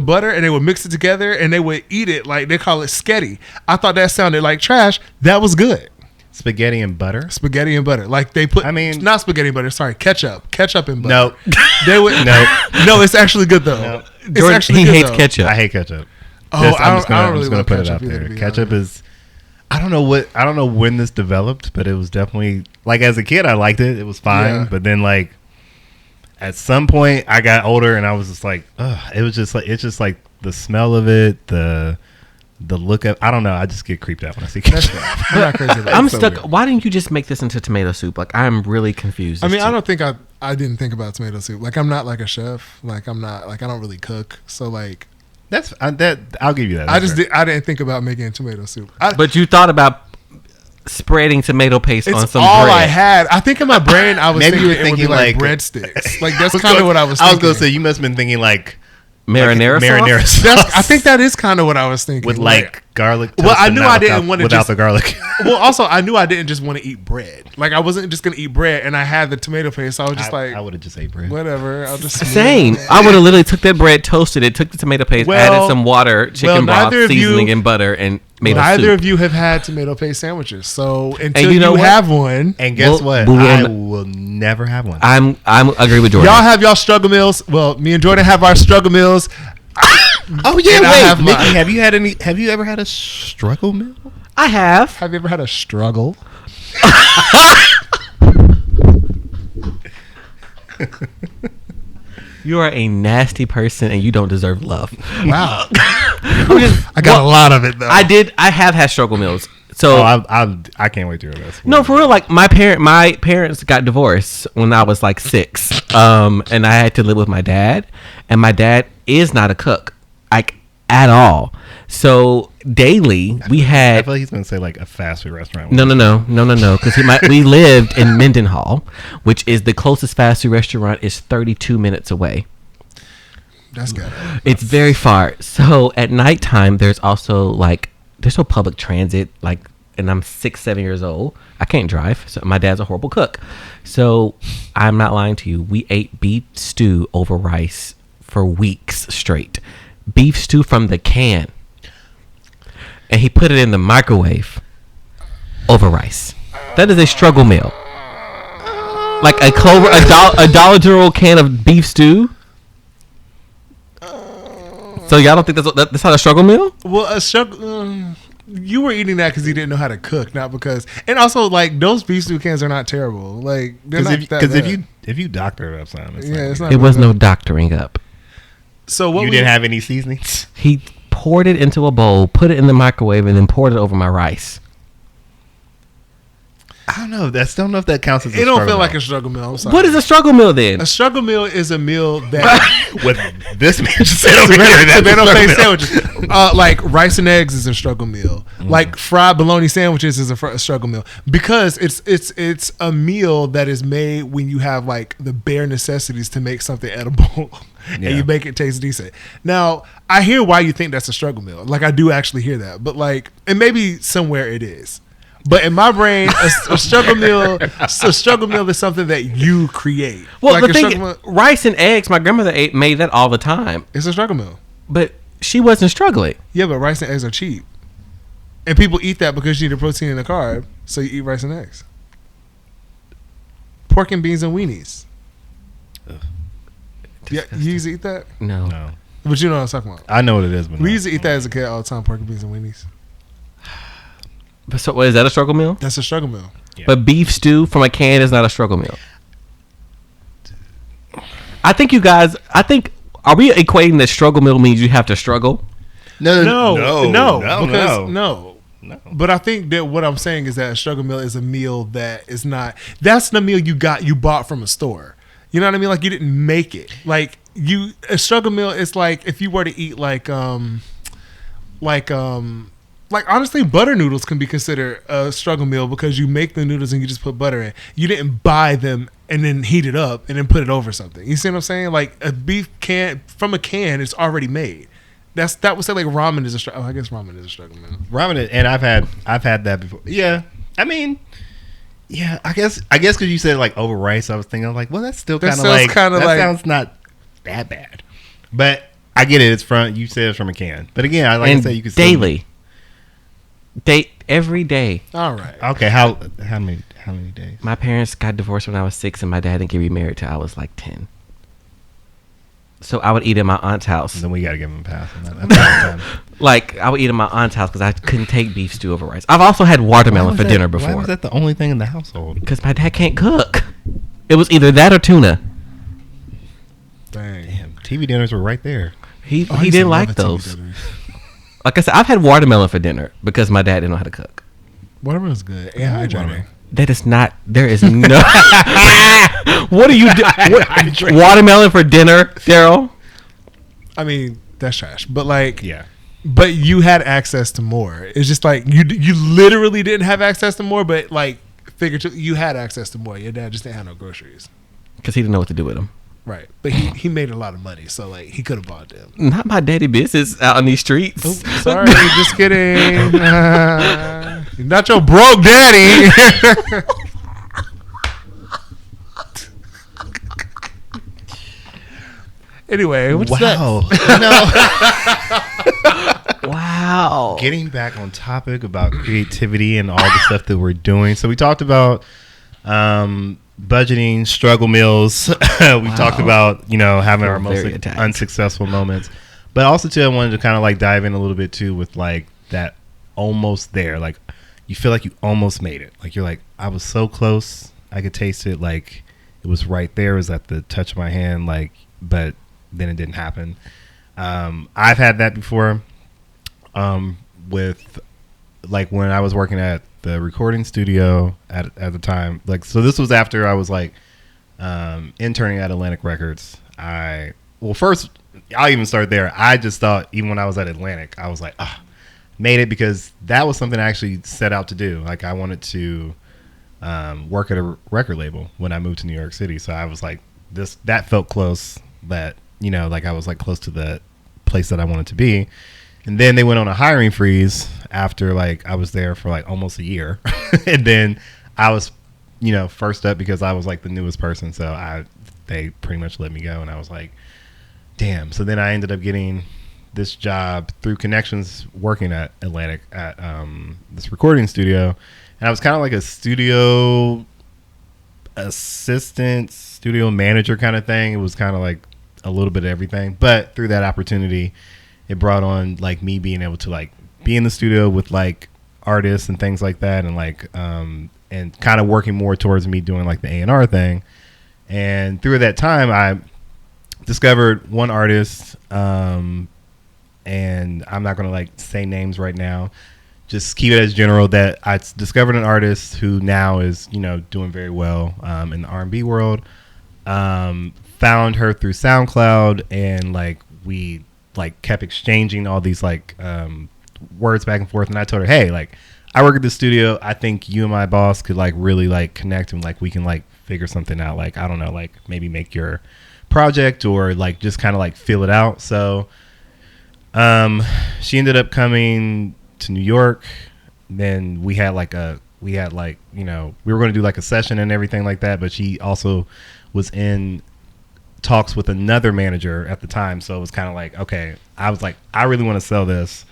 butter, and they would mix it together, and they would eat it like they call it sketty. I thought that sounded like trash. That was good. Spaghetti and butter. Spaghetti and butter. Like they put. I mean, not spaghetti and butter. Sorry, ketchup and butter. No. They would. No, it's actually good though. No. It's Jordan, actually he good, hates though. ketchup. I hate ketchup. Oh, I'm just really gonna love put it ketchup out either, there. to be Ketchup honest. is. I don't know when this developed, but it was definitely like as a kid I liked it. It was fine, Yeah. but then like at some point I got older and I was just like, ugh. It's just like the smell of it, the look of. I don't know. I just get creeped out when I see ketchup. I'm not crazy about it. I'm It's so stuck. weird. Why didn't you just make this into tomato soup? Like I'm really confused. I as mean, to- I don't think I didn't think about tomato soup. Like I'm not like a chef. Like I'm not like I don't really cook. So like I'll give you that. I That's fair. didn't think about making tomato soup. But you thought about spreading tomato paste on It's some all bread. I had. I think in my brain I was Maybe you thinking were it would be thinking like like- breadsticks. Like that's kind of what I was thinking. I was gonna say you must have been thinking like Marinara sauce? marinara sauce. I think that is kind of what I was thinking. with like garlic. Well, I toast, knew but not I didn't want to without just the garlic. Well, also I knew I didn't just want to eat bread. Like I wasn't just gonna eat bread, and I had the tomato paste. So I was just I would have just ate bread. whatever. I'll just Same. I would have literally took that bread, toasted it, took the tomato paste, added some water, chicken broth, seasoning, and butter, and made a Neither soup. of you have had tomato paste sandwiches, so until you know what? have one, And guess Well, what? I will never have one. I'm agree with Jordan. y'all have y'all struggle meals. Well, me and Jordan have our struggle meals. Oh yeah, And I have Nikki, mine. have you had any? Have you ever had a struggle meal? I have. Have you ever had a struggle? You are a nasty person, and you don't deserve love. Wow, I'm just- I got a lot of it though. I have had struggle meals. So I can't wait to hear this. no, for real. Like my parents got divorced when I was like 6, and I had to live with my dad. And my dad is not a cook, like at all. So daily we I had feel like he's gonna say like a fast food restaurant. no, because we lived in Mendenhall, which is the closest fast food restaurant is 32 minutes away. That's good. It's very far. So at nighttime, there's also like there's no public transit. Like, and I'm 6, 7 years old. I can't drive. So my dad's a horrible cook. So I'm not lying to you. We ate beef stew over rice for weeks straight. Beef stew from the can, and he put it in the microwave over rice. That is a struggle meal. Like a Dollar General can of beef stew. So y'all don't think that's not a struggle meal? Well, a struggle. You were eating that because you didn't know how to cook, not because. And also, like those beef stew cans are not terrible. Like they're not that Because bad. if you doctor it up, son, it's Yeah, like, it's not. It was really no bad. doctoring up. So what you was didn't have any seasonings. He poured it into a bowl, put it in the microwave, and then poured it over my rice. I don't know. I still don't know if that counts as. It don't feel like a struggle meal. I'm sorry. What is a struggle meal then? A struggle meal is a meal that What this man just said over here. That's a tomato struggle paste meal. sandwiches. Like rice and eggs is a struggle meal. Like fried bologna sandwiches is a struggle meal because it's a meal that is made when you have like the bare necessities to make something edible, and Yeah. you make it taste decent. Now I hear why you think that's a struggle meal. Like I do actually hear that, but like and maybe somewhere it is. But in my brain, a struggle meal is something that you create. Well, like the a thing, struggle meal, rice and eggs. My grandmother made that all the time, it's a struggle meal. but she wasn't struggling. Yeah, but rice and eggs are cheap. And people eat that because you need a protein and a carb, so you eat rice and eggs. Pork and beans and weenies. Yeah, you used to eat that? No. No, But you know what I'm talking about. I know what it is, but We no. used to eat that as a kid all the time, pork and beans and weenies. But so, what is that a struggle meal? That's a struggle meal. Yeah. But beef stew from a can is not a struggle meal. I think you guys. Are we equating that struggle meal means you have to struggle? No. no. No. But I think that what I'm saying is that a struggle meal is a meal that is not. That's the meal you bought from a store. You know what I mean? Like you didn't make it. Like a struggle meal is like if you were to eat like honestly, butter noodles can be considered a struggle meal because you make the noodles and you just put butter in. You didn't buy them and then heat it up and then put it over something. You see what I'm saying? Like a beef can from a can, it's already made. That would say like ramen is a struggle. Oh, I guess ramen is a struggle meal. Ramen, and I've had that before. Yeah, I mean, yeah, I guess because you said like over rice, I was thinking like, well, that's still That kind of sounds like kinda that like- sounds not that bad. But I get it. It's from you said it's from a can. But again, I and said, you could still- daily. Every day. All right. Okay, how many days? My parents got divorced when I was 6, and my dad didn't get remarried till I was like 10. So I would eat at my aunt's house. Then we got to give him a pass on that. That's Like I would eat at my aunt's house because I couldn't take beef stew over rice. I've also had watermelon for dinner Why before was that the only thing in the household? because my dad can't cook. It was either that or tuna. Dang. Damn, TV dinners were right there. He Oh, I used to didn't love like a TV those. dinner. Like I said, I've had watermelon for dinner because my dad didn't know how to cook. Watermelon's good. Yeah, hydrating. watermelon. That is not. There is no. What are you doing? Watermelon for dinner, Darrell? I mean, that's trash. But like, Yeah. but you had access to more. It's just like you literally didn't have access to more, but like figuratively, you had access to more. Your dad just didn't have no groceries. Because he didn't know what to do with them. Right. But he made a lot of money, so like he could have bought them. Not my daddy business out on these streets. Oops, sorry, just kidding. Not your broke daddy. Anyway, what's wow. Wow. Getting back on topic about creativity and all the stuff that we're doing. So we talked about budgeting, struggle meals. We talked about, having our most unsuccessful moments. But also too, I wanted to kind of like dive in a little bit too with like that almost there. Like you feel like you almost made it. Like you're like, I was so close. I could taste it. Like it was right there. It was at the touch of my hand. Like, but then it didn't happen. I've had that before. With like when I was working at the recording studio at the time, like, so this was after I was like interning at Atlantic Records. First I'll even start there. I just thought even when I was at Atlantic, I was like, made it, because that was something I actually set out to do. Like I wanted to work at a record label when I moved to New York City. So I was like, that felt close, that, like I was like close to the place that I wanted to be. And then they went on a hiring freeze after like I was there for like almost a year. And then I was, first up because I was like the newest person. So they pretty much let me go. And I was like, damn. So then I ended up getting this job through connections working at Atlantic at this recording studio. And I was kind of like a studio assistant, studio manager kind of thing. It was kind of like a little bit of everything. But through that opportunity, it brought on like me being able to like be in the studio with like artists and things like that, and like and kind of working more towards me doing like the A&R thing. And through that time, I discovered one artist, and I'm not gonna like say names right now. Just keep it as general, that I discovered an artist who now is doing very well in the R&B world. Found her through SoundCloud, and like we like kept exchanging all these like words back and forth. And I told her, hey, like I work at the studio. I think you and my boss could like really like connect, and like we can like figure something out. Like, I don't know, like maybe make your project, or like just kind of like feel it out. So she ended up coming to New York. Then we had like we were going to do like a session and everything like that. But she also was in talks with another manager at the time. So it was kind of like, okay, I was like, I really want to sell this.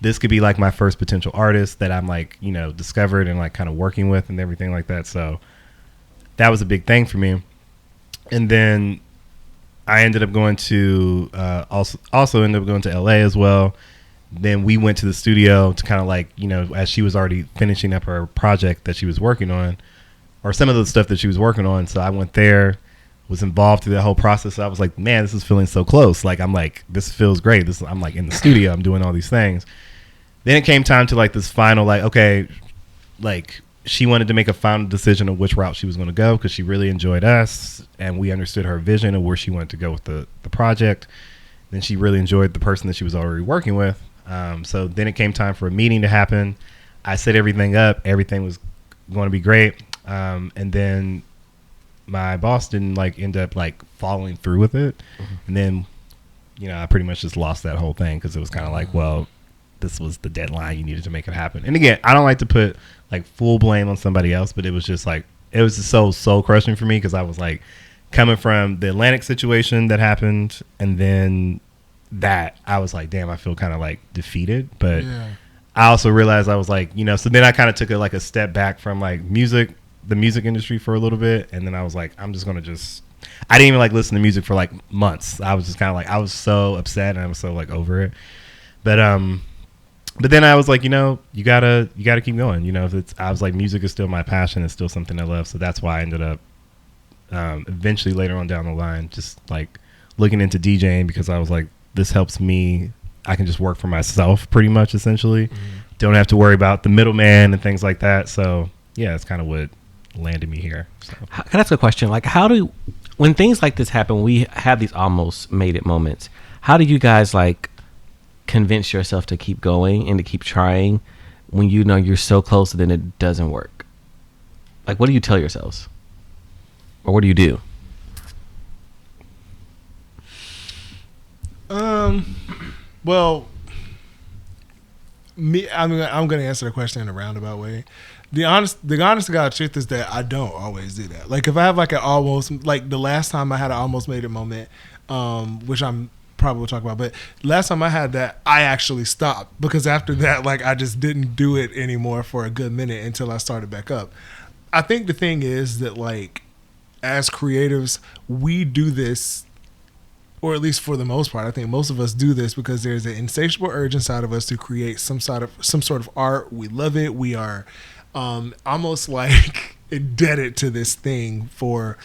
This could be like my first potential artist that I'm like, discovered and like kind of working with and everything like that. So that was a big thing for me. And then I ended up going to also ended up going to LA as well. Then we went to the studio to kind of like, as she was already finishing up her project that she was working on, or some of the stuff that she was working on. So I went there, was involved through that whole process. So I was like, man, this is feeling so close. Like, I'm like, this feels great. I'm like in the studio, I'm doing all these things. Then it came time to like this final, like, okay, like she wanted to make a final decision of which route she was going to go, because she really enjoyed us and we understood her vision of where she wanted to go with the project. Then she really enjoyed the person that she was already working with. So then it came time for a meeting to happen. I set everything up. Everything was going to be great. And then my boss didn't like end up like following through with it. Mm-hmm. And then, I pretty much just lost that whole thing, because it was kind of like, well, this was the deadline. You needed to make it happen. And again, I don't like to put like full blame on somebody else, but it was just like, it was just so soul crushing for me, because I was like coming from the Atlantic situation that happened, and then that I was like, damn, I feel kind of like defeated. But yeah. I also realized I was like, so then I kind of took a step back from like the music industry for a little bit. And then I was like, I'm just going to I didn't even like listen to music for like months. I was just kind of like, I was so upset and I was so like over it. But then I was like, you gotta keep going. I was like, music is still my passion. It's still something I love. So that's why I ended up eventually later on down the line, just like looking into DJing, because I was like, this helps me. I can just work for myself pretty much, essentially. Mm-hmm. Don't have to worry about the middleman and things like that. So yeah, it's kind of what landed me here. So. Can I ask a question? Like, when things like this happen, we have these almost made it moments. How do you guys like convince yourself to keep going and to keep trying when you're so close and then it doesn't work? Like, what do you tell yourselves? Or what do you do? Well, I'm going to answer the question in a roundabout way. The honest to God truth is that I don't always do that. Like if I have like the last time I had an almost made it moment, which I'm probably will talk about, but last time I had that, I actually stopped because after that, like I just didn't do it anymore for a good minute until I started back up. I think the thing is that like as creatives, we do this, or at least for the most part, I think most of us do this because there's an insatiable urge inside of us to create some sort of art. We love it. We are almost like indebted to this thing for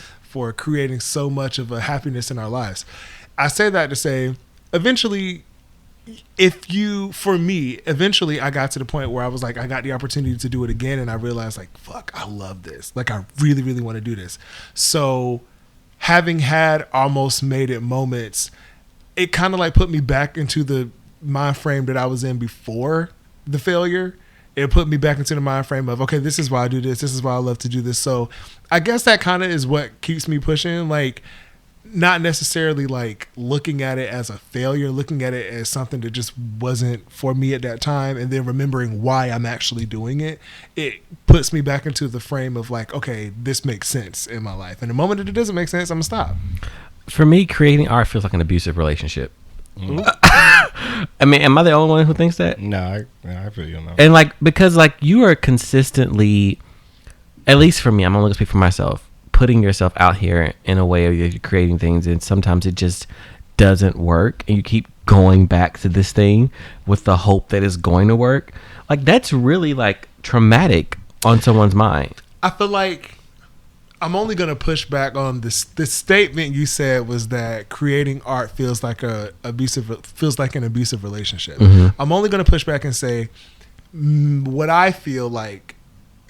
creating so much of a happiness in our lives. I say that to say, eventually, eventually I got to the point where I was like, I got the opportunity to do it again, and I realized like, fuck, I love this. Like, I really, really want to do this. So, having had almost made it moments, it kind of like put me back into the mind frame that I was in before the failure. It put me back into the mind frame of, okay, this is why I do this. This is why I love to do this. So, I guess that kind of is what keeps me pushing. Like, not necessarily like looking at it as a failure, looking at it as something that just wasn't for me at that time, and then remembering why I'm actually doing it. It puts me back into the frame of like, okay, this makes sense in my life. And the moment that it doesn't make sense, I'm gonna stop. For me, creating art feels like an abusive relationship. I mean, am I the only one who thinks that? No, I feel you know. And like, because like you are consistently, at least for me, I'm only gonna speak for myself, putting yourself out here in a way of you're creating things, and sometimes it just doesn't work, and you keep going back to this thing with the hope that it's going to work. Like that's really like traumatic on someone's mind. I feel like I'm only gonna push back on this. The statement you said was that creating art feels like an abusive relationship. Mm-hmm. I'm only gonna push back and say what I feel like.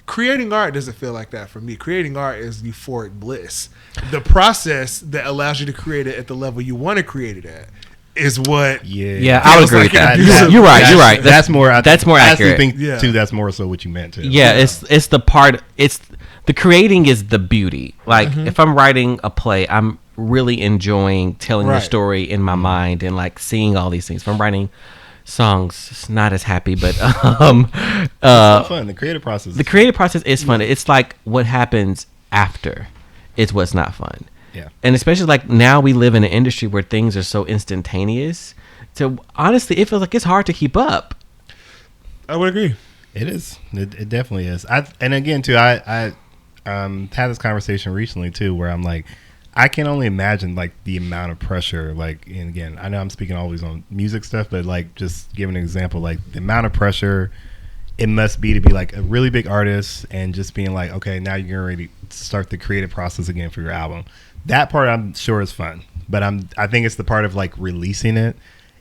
Creating art doesn't feel like that for me. Creating art is euphoric bliss. The process that allows you to create it at the level you want to create it at is what. Yeah, I would agree like with that. abusive- You're right. You're right. That's more. That's more I accurate. actually think Yeah. too. That's more so what you meant too. Yeah, it's the part. It's the creating is the beauty. Like if I'm writing a play, I'm really enjoying telling the Right. story in my mind and like seeing all these things. If I'm writing songs, it's not as happy, but It's fun. The creative process. the creative process is fun. It's like what happens after is what's not fun. Yeah. And especially like now we live in an industry where things are so instantaneous. So honestly, it feels like it's hard to keep up. I would agree. It is. It definitely is. And again too, I had this conversation recently too, where I'm like, I can only imagine like the amount of pressure. Like, and again, I know I'm speaking always on music stuff, but like just giving an example, like the amount of pressure it must be to be like a really big artist and just being like, okay, now you're ready to start the creative process again for your album. That part I'm sure is fun, but I think it's the part of like releasing it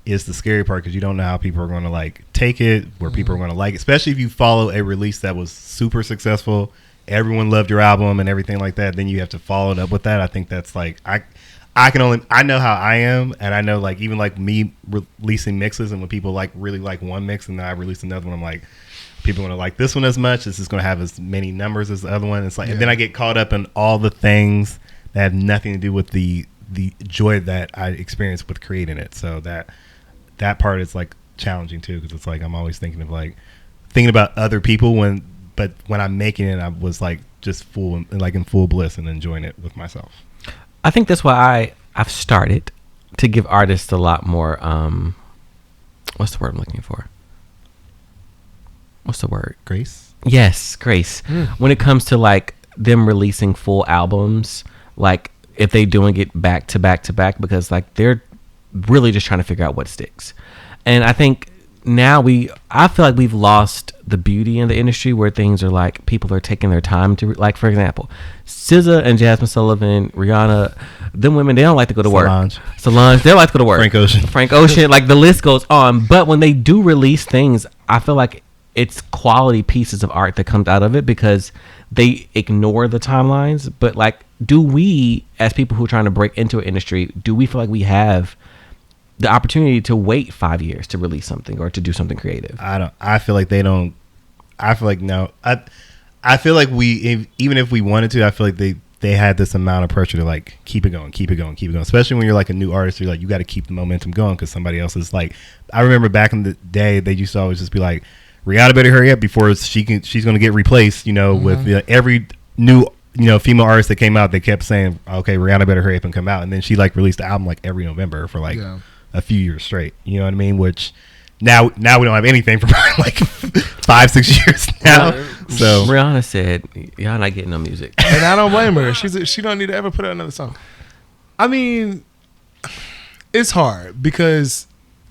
is the scary part because you don't know how people are going to like take it, where people are going to like it, especially if you follow a release that was super successful. Everyone loved your album and everything like that. Then you have to follow it up with that. I think that's like, I know how I am. And I know like, even like me releasing mixes, and when people like really like one mix and then I release another one, I'm like, people are going to like this one as much. This is going to have as many numbers as the other one. It's like, and then I get caught up in all the things that have nothing to do with the joy that I experienced with creating it. So that part is like challenging too. Cause it's like, I'm always thinking about other people but when I'm making it, I was like just in full bliss and enjoying it with myself. I think that's why I've started to give artists a lot more. What's the word I'm looking for? What's the word? Grace? Yes, grace. When it comes to like them releasing full albums, like if they doing it back to back to back, because like they're really just trying to figure out what sticks. And I think now I feel like we've lost the beauty in the industry where things are like people are taking their time to like, for example, SZA and Jasmine Sullivan, Rihanna, them women, they don't like to go to work. Solange, they don't like to go to work. Frank Ocean, like the list goes on. But when they do release things, I feel like it's quality pieces of art that comes out of it because they ignore the timelines. But like, do we as people who are trying to break into an industry, do we feel like we have the opportunity to wait 5 years to release something or to do something creative? I feel like they don't. I feel like no. I feel like even if we wanted to, I feel like they they had this amount of pressure to like keep it going, especially when you're like a new artist. You're like, you got to keep the momentum going because somebody else is like, I remember back in the day they used to always just be like, Rihanna better hurry up before she's going to get replaced, with every new female artist that came out. They kept saying, okay, Rihanna better hurry up and come out, and then she like released the album like every November for like a few years straight, you know what I mean? Which now we don't have anything for like 5-6 years now. So Rihanna said, y'all not getting no music. And I don't blame her. She don't need to ever put out another song. I mean, it's hard because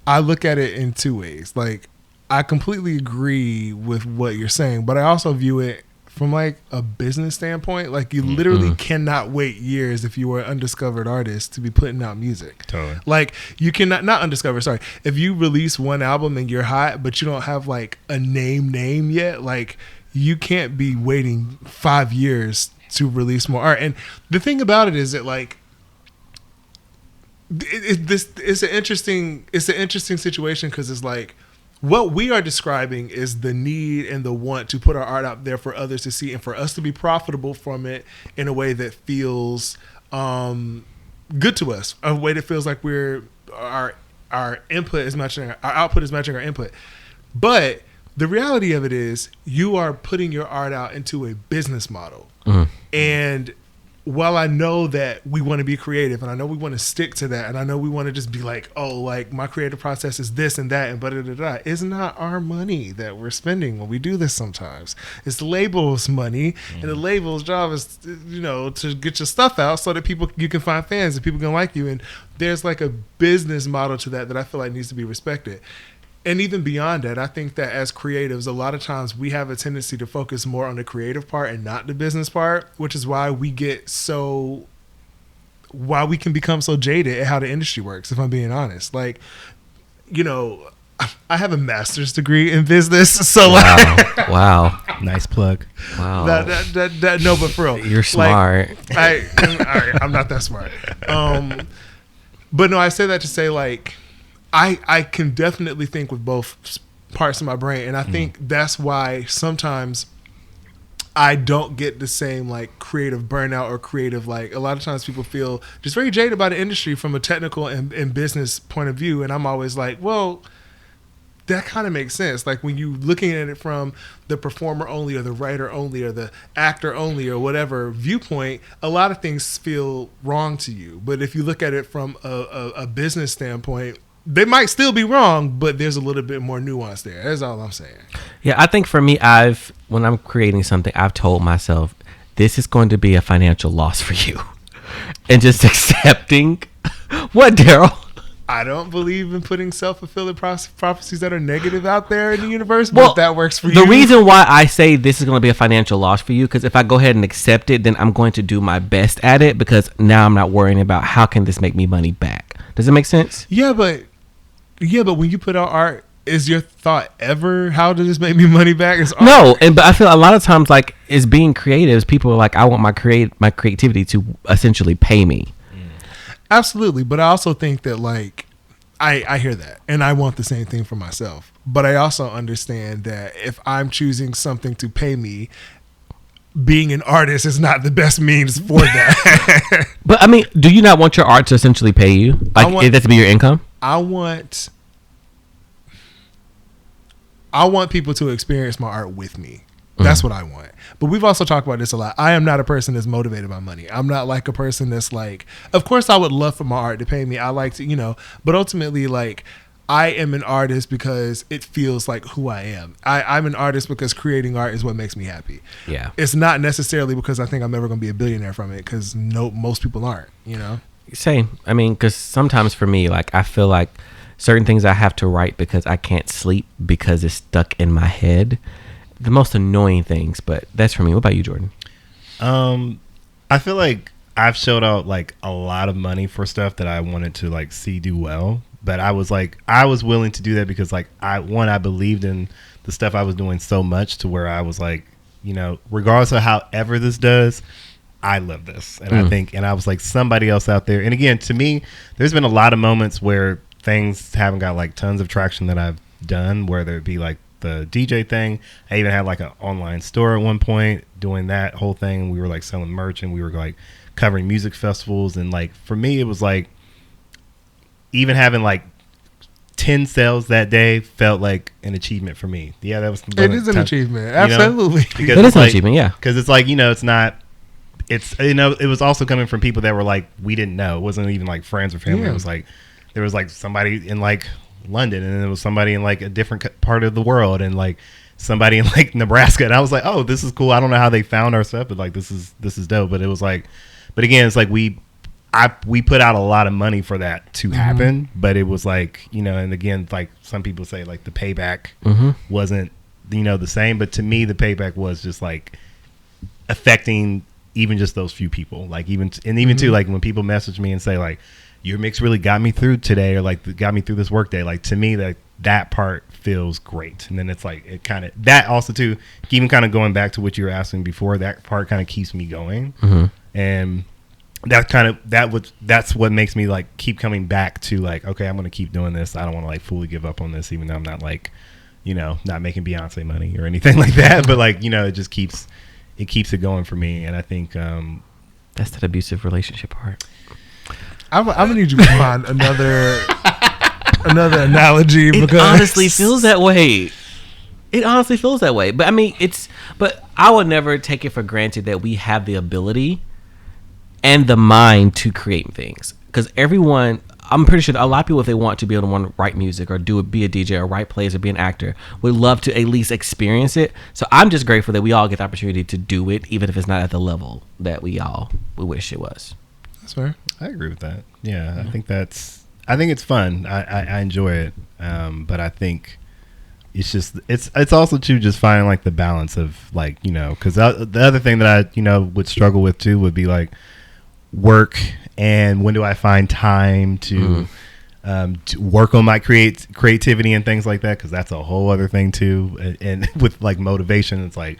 I look at it in two ways. Like, I completely agree with what you're saying, but I also view it from like a business standpoint. Like, you literally cannot wait years if you were an undiscovered artist to be putting out music. Totally. Like, you cannot, not undiscovered, sorry. If you release one album and you're hot, but you don't have like a name yet, like, you can't be waiting 5 years to release more art. And the thing about it is that like, it's an interesting situation because it's like, what we are describing is the need and the want to put our art out there for others to see and for us to be profitable from it in a way that feels good to us, a way that feels like our input is matching, our output is matching our input. But the reality of it is you are putting your art out into a business model. And while I know that we want to be creative and I know we want to stick to that and I know we want to just be like, oh, like my creative process is this and that and blah, it's not our money that we're spending when we do this sometimes. It's the label's money, and the label's job is, to get your stuff out so that you can find fans and people can like you. And there's like a business model to that I feel like needs to be respected. And even beyond that, I think that as creatives, a lot of times we have a tendency to focus more on the creative part and not the business part, which is why we can become so jaded at how the industry works, if I'm being honest. Like, I have a master's degree in business. So Wow. Nice plug. Wow. No, but for real. You're smart. Like, I'm not that smart. But no, I say that to say like, I can definitely think with both parts of my brain. And I think that's why sometimes I don't get the same like creative burnout or creative, like a lot of times people feel just very jaded by the industry from a technical and business point of view. And I'm always like, well, that kind of makes sense. Like when you looking at it from the performer only or the writer only or the actor only or whatever viewpoint, a lot of things feel wrong to you. But if you look at it from a business standpoint, they might still be wrong, but there's a little bit more nuance there. That's all I'm saying. Yeah, I think for me, when I'm creating something, I've told myself, this is going to be a financial loss for you. And just accepting what, Darrell? I don't believe in putting self-fulfilling prophecies that are negative out there in the universe, but if that works for you. The reason why I say this is going to be a financial loss for you, because if I go ahead and accept it, then I'm going to do my best at it, because now I'm not worrying about how can this make me money back. Does it make sense? Yeah, but when you put out art, is your thought ever, how does this make me money back? It's art. No, but I feel a lot of times, like, as being creatives, people are like, I want my creativity to essentially pay me. Absolutely, but I also think that, like, I hear that, and I want the same thing for myself. But I also understand that if I'm choosing something to pay me, being an artist is not the best means for that. But, I mean, do you not want your art to essentially pay you? Like, that to be your income? I want people to experience my art with me. That's what I want. But we've also talked about this a lot. I am not a person that's motivated by money. I'm not like a person that's like, of course I would love for my art to pay me. I like to, but ultimately, like, I am an artist because it feels like who I am. I'm an artist because creating art is what makes me happy. Yeah. It's not necessarily because I think I'm ever going to be a billionaire from it, because most people aren't, Same. I mean, because sometimes for me, like, I feel like certain things I have to write because I can't sleep because it's stuck in my head. The most annoying things, but that's for me. What about you, Jordan? I feel like I've shelled out like a lot of money for stuff that I wanted to like see do well, but I was willing to do that because like I believed in the stuff I was doing so much to where I was like, regardless of however this does, I love this. And I was like, somebody else out there. And again, to me, there's been a lot of moments where things haven't got like tons of traction that I've done, whether it be like the DJ thing. I even had like an online store at one point doing that whole thing. We were like selling merch and we were like covering music festivals. And like for me, it was like even having like 10 sales that day felt like an achievement for me. Yeah, that was. It is an achievement. Absolutely. Because it is an like, achievement, yeah. Because it's like, it's not. It's, it was also coming from people that were like, we didn't know. It wasn't even like friends or family. Yeah. It was like, there was like somebody in like London, and there was somebody in like a different part of the world, and like somebody in like Nebraska. And I was like, oh, this is cool. I don't know how they found our stuff, but like, this is dope. But it was like, but again, it's like we put out a lot of money for that to happen, but it was like, and again, like some people say like the payback wasn't, the same. But to me, the payback was just like affecting even just those few people, like even too, like when people message me and say like, your mix really got me through today, or like got me through this work day. Like to me, that part feels great. And then it's like, it kind of, that also too, even kind of going back to what you were asking before, that part kind of keeps me going. And that's what makes me like keep coming back to like, okay, I'm going to keep doing this. I don't want to like fully give up on this, even though I'm not like, not making Beyonce money or anything like that. But like, it just keeps it going for me. And I think that's that abusive relationship part. I'm gonna need you to find another analogy, because it honestly feels that way. But I mean, but I would never take it for granted that we have the ability and the mind to create things. Because everyone, I'm pretty sure that a lot of people, if they want to be able to want to write music or be a DJ or write plays or be an actor, would love to at least experience it. So I'm just grateful that we all get the opportunity to do it, even if it's not at the level that we wish it was. That's fair. I agree with that. Yeah, I think it's fun. I enjoy it. But I think it's just, it's also too just finding like the balance of like, because the other thing that I, would struggle with too would be like work, and when do I find time to work on my creativity and things like that, because that's a whole other thing too. And with like motivation, it's like,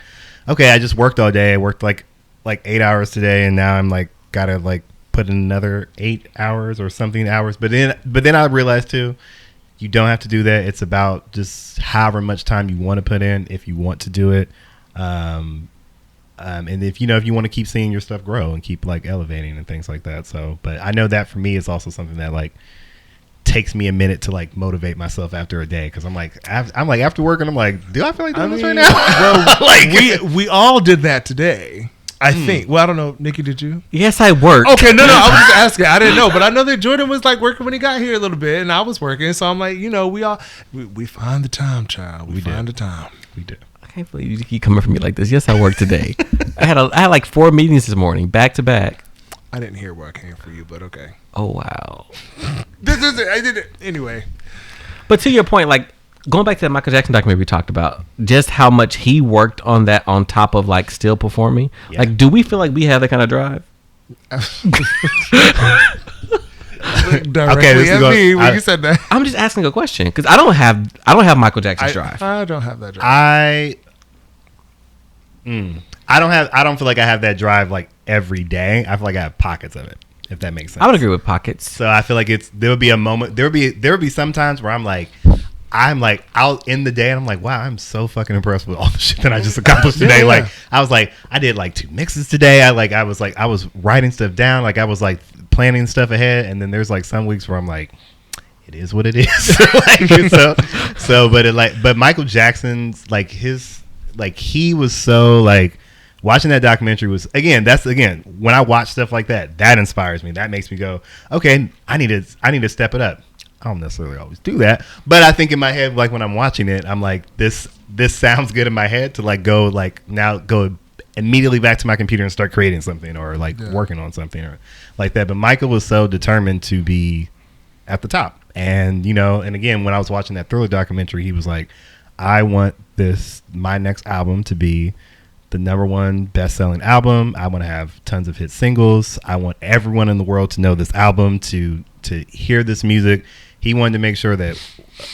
okay, I just worked all day. I worked like 8 hours today, and now I'm like gotta like put in another 8 hours or something hours. But then I realized too, you don't have to do that. It's about just however much time you want to put in, if you want to do it. And if you want to keep seeing your stuff grow and keep like elevating and things like that. So, but I know that for me, it's also something that like takes me a minute to like motivate myself after a day. Cause I'm like after work, and I'm like, do I feel like doing this right now? Well, like we all did that today, I think. Well, I don't know. Nickie, did you? Yes, I worked. Okay, no. I was just asking. I didn't know, but I know that Jordan was like working when he got here a little bit, and I was working. So I'm like, we find the time, child. We find the time. We do. I can't believe you keep coming for me like this. Yes, I worked today. I had like 4 meetings this morning, back to back. I didn't hear where I came for you, but okay. Oh wow. I did it anyway. But to your point, like going back to that Michael Jackson documentary we talked about, just how much he worked on that on top of like still performing. Yeah. Like, do we feel like we have that kind of drive? Directly at me when you said that. I'm just asking a question because I don't have Michael Jackson's drive. I don't have that drive. I don't feel like I have that drive like every day. I feel like I have pockets of it, if that makes sense. I would agree with pockets. So I feel like there would be a moment, there would be some times where I'm like out in the day and I'm like, wow, I'm so fucking impressed with all the shit that I just accomplished today. Yeah. Like I was like, I did like 2 mixes today. I was writing stuff down. Like I was like planning stuff ahead. And then there's like some weeks where I'm like, it is what it is. But Michael Jackson's like he was so like, watching that documentary was again when I watch stuff like that inspires me. That makes me go, okay, I need to step it up. I don't necessarily always do that, but I think in my head, like when I'm watching it, I'm like, this sounds good in my head to like go immediately back to my computer and start creating something or like working on something or like that. But Michael was so determined to be at the top, and and again, when I was watching that Thriller documentary, he was like, I want my next album to be the #1 best-selling album. I want to have tons of hit singles. I want everyone in the world to know this album, to hear this music. He wanted to make sure that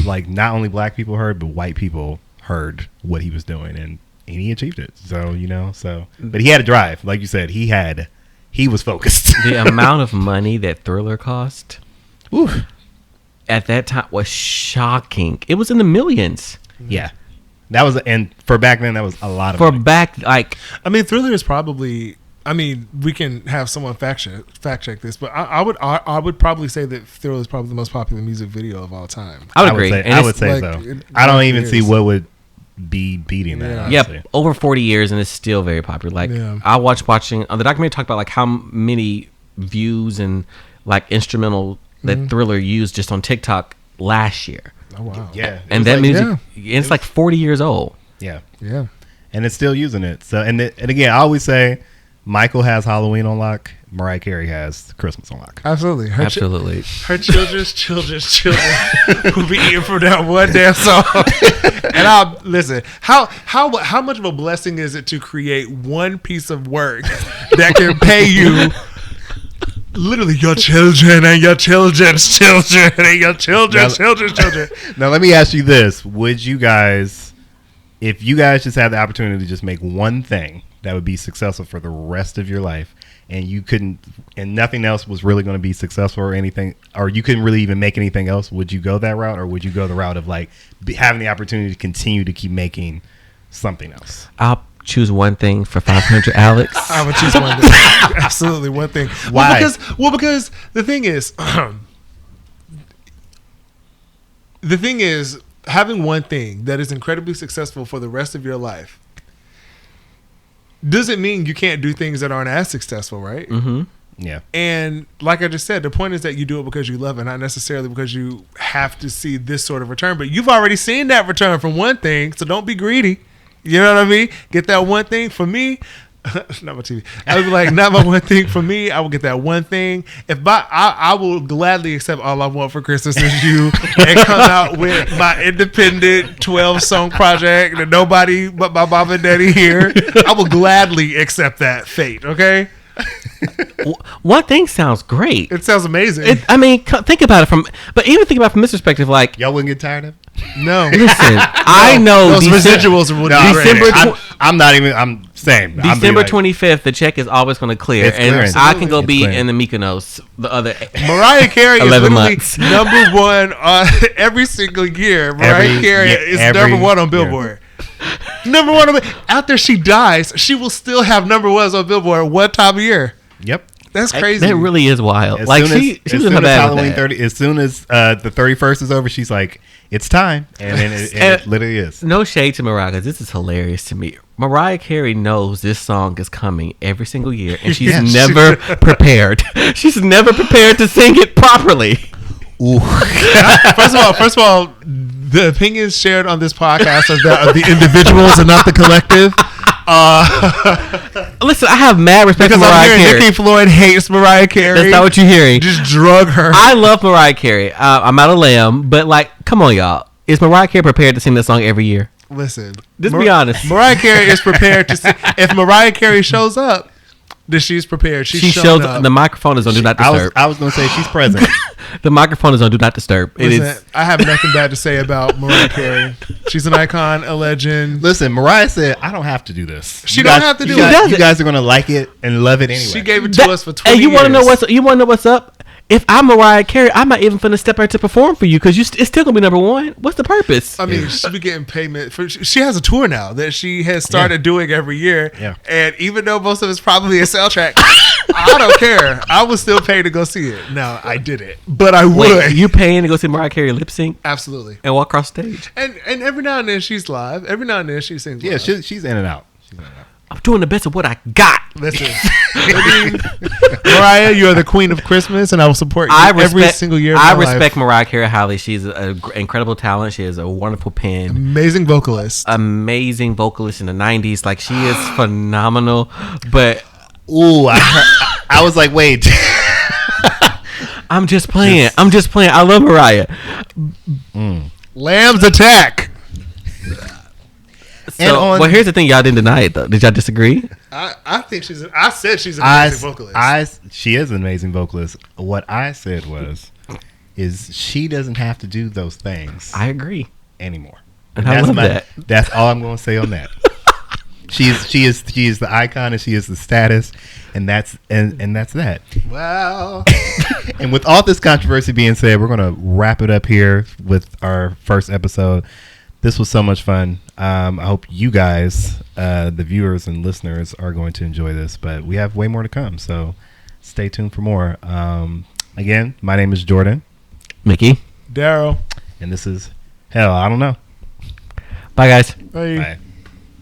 like not only black people heard, but white people heard what he was doing, and he achieved it. So but he had a drive, like you said. He was focused. The amount of money that Thriller cost, at that time was shocking. It was in the millions. Yeah. That was, and for back then, that was a lot of For money. back, like, I mean, Thriller is probably. I mean, we can have someone fact check this, but I would probably say that Thriller is probably the most popular music video of all time. I would agree. I would say like, so. I don't even see what would be beating that. Yeah. Honestly. Yep, over 40 years, and it's still very popular. Like, Yeah. I watching the documentary talked about like how many views and like instrumental that Thriller used just on TikTok last year. Oh wow! Yeah, it And was that like- music, it's like 40 years old. yeah, Yeah. and it's still using it. So, and again, I always say, Michael has Halloween on lock. Mariah Carey has Christmas on lock. Absolutely. Absolutely. Her children's children will be eating from that one damn song. And I'll listen. How much of a blessing is it to create one piece of work that can pay you literally your children and your children's children and your children's children? Now, let me ask you this: would you guys, if you guys just had the opportunity to just make one thing that would be successful for the rest of your life, and you couldn't, and nothing else was really going to be successful or anything, or you couldn't really even make anything else, would you go that route, or would you go the route of like having the opportunity to continue to keep making something else? I'll choose one thing for 500, Alex. I would choose one thing. Absolutely one thing. Why? Because the thing is, having one thing that is incredibly successful for the rest of your life doesn't mean you can't do things that aren't as successful, right? Mm-hmm. Yeah. And like I just said, the point is that you do it because you love it, not necessarily because you have to see this sort of return. But you've already seen that return from one thing, so don't be greedy. You know what I mean? Get that one thing. For me, not my TV. I would be like, not my one thing. For me, I will get that one thing. I will gladly accept All I Want for Christmas Is You and come out with my independent 12-song project that nobody but my mom and daddy hear. I will gladly accept that fate, okay? One thing sounds great. It sounds amazing. I mean, think about it but even think about it from this perspective, like, Y'all wouldn't get tired of it? no. listen, I know Those residuals would be great. December I'm not even. I'm same. December 25th, the check is always going to clear, It's and clearing. I can go It's be clearing. in the Mykonos the other. Mariah Carey is 11 literally months. number one every single year. Mariah Carey is number one on Billboard. Number one after she dies, she will still have number ones on Billboard one time a year. Yep. That's crazy. That really is wild. As Like soon she as was soon in her as bag with Halloween that. 30, as soon as the 31st is over, she's like, "It's time," and then it literally is. No shade to Mariah, 'cause this is hilarious to me. Mariah Carey knows this song is coming every single year, and she's Yeah, never prepared. She's never prepared to sing it properly. First of all, the opinions shared on this podcast are that of the individuals and not the collective. Listen, I have mad respect for Because I'm Mariah hearing Carey. Nicki Floyd hates Mariah Carey. That's not what you're hearing. Just drug her. I love Mariah Carey. I'm not a lamb, but like, come on, y'all. Is Mariah Carey prepared to sing that song every year? Listen, Just be honest. Mariah Carey is prepared to sing. If Mariah Carey shows up, then she's prepared. She She's shows up. the microphone is on Do Not I Disturb. was going to say she's present. The microphone is on Do Not Disturb. It Listen, is. I have nothing bad to say about Mariah Carey. She's an icon, a legend. Listen, Mariah said, "I don't have to do this. She You don't guys- have to do you it. guys- You guys are going to like it and love it anyway." She gave it to us for 20 Hey, you years. want to know what's up? If I'm Mariah Carey, I'm not even finna step out to perform for you because it's still gonna be number one. What's the purpose? I mean, she be getting payment for. She has a tour now that she has started doing every year. Yeah. And even though most of it's probably a soundtrack, I don't care. I would still pay to go see it. No, I did it, but I would. Wait, you paying to go see Mariah Carey lip sync Absolutely. and walk across stage? And every now and then she's live. Every now and then she sings. Yeah, live. she's in and out. I'm doing the best of what I got. Listen, Mariah, you are the queen of Christmas, and I will support you every single year. Of I my respect life. Mariah Carey highly. She's an incredible talent. She has a wonderful pen. Amazing vocalist. Amazing vocalist in the 90s. Like, she is phenomenal. But Ooh, I was like, wait. I'm just playing. I love Mariah. Lambs attack. So, well, here's the thing. Y'all didn't deny it, though. Did y'all disagree? I think she's. I said she's an amazing vocalist. She is an amazing vocalist. What I said is she doesn't have to do those things I agree. anymore. And I love that. That's all I'm going to say on that. She is the icon and she is the status, and that's that. Wow. And with all this controversy being said, we're going to wrap it up here with our first episode. This was so much fun. I hope you guys, the viewers and listeners, are going to enjoy this. But we have way more to come, so stay tuned for more. Again, my name is Jordan. Mickey. Darrell. And this is Hell, I Don't Know. Bye, guys. Bye. Bye.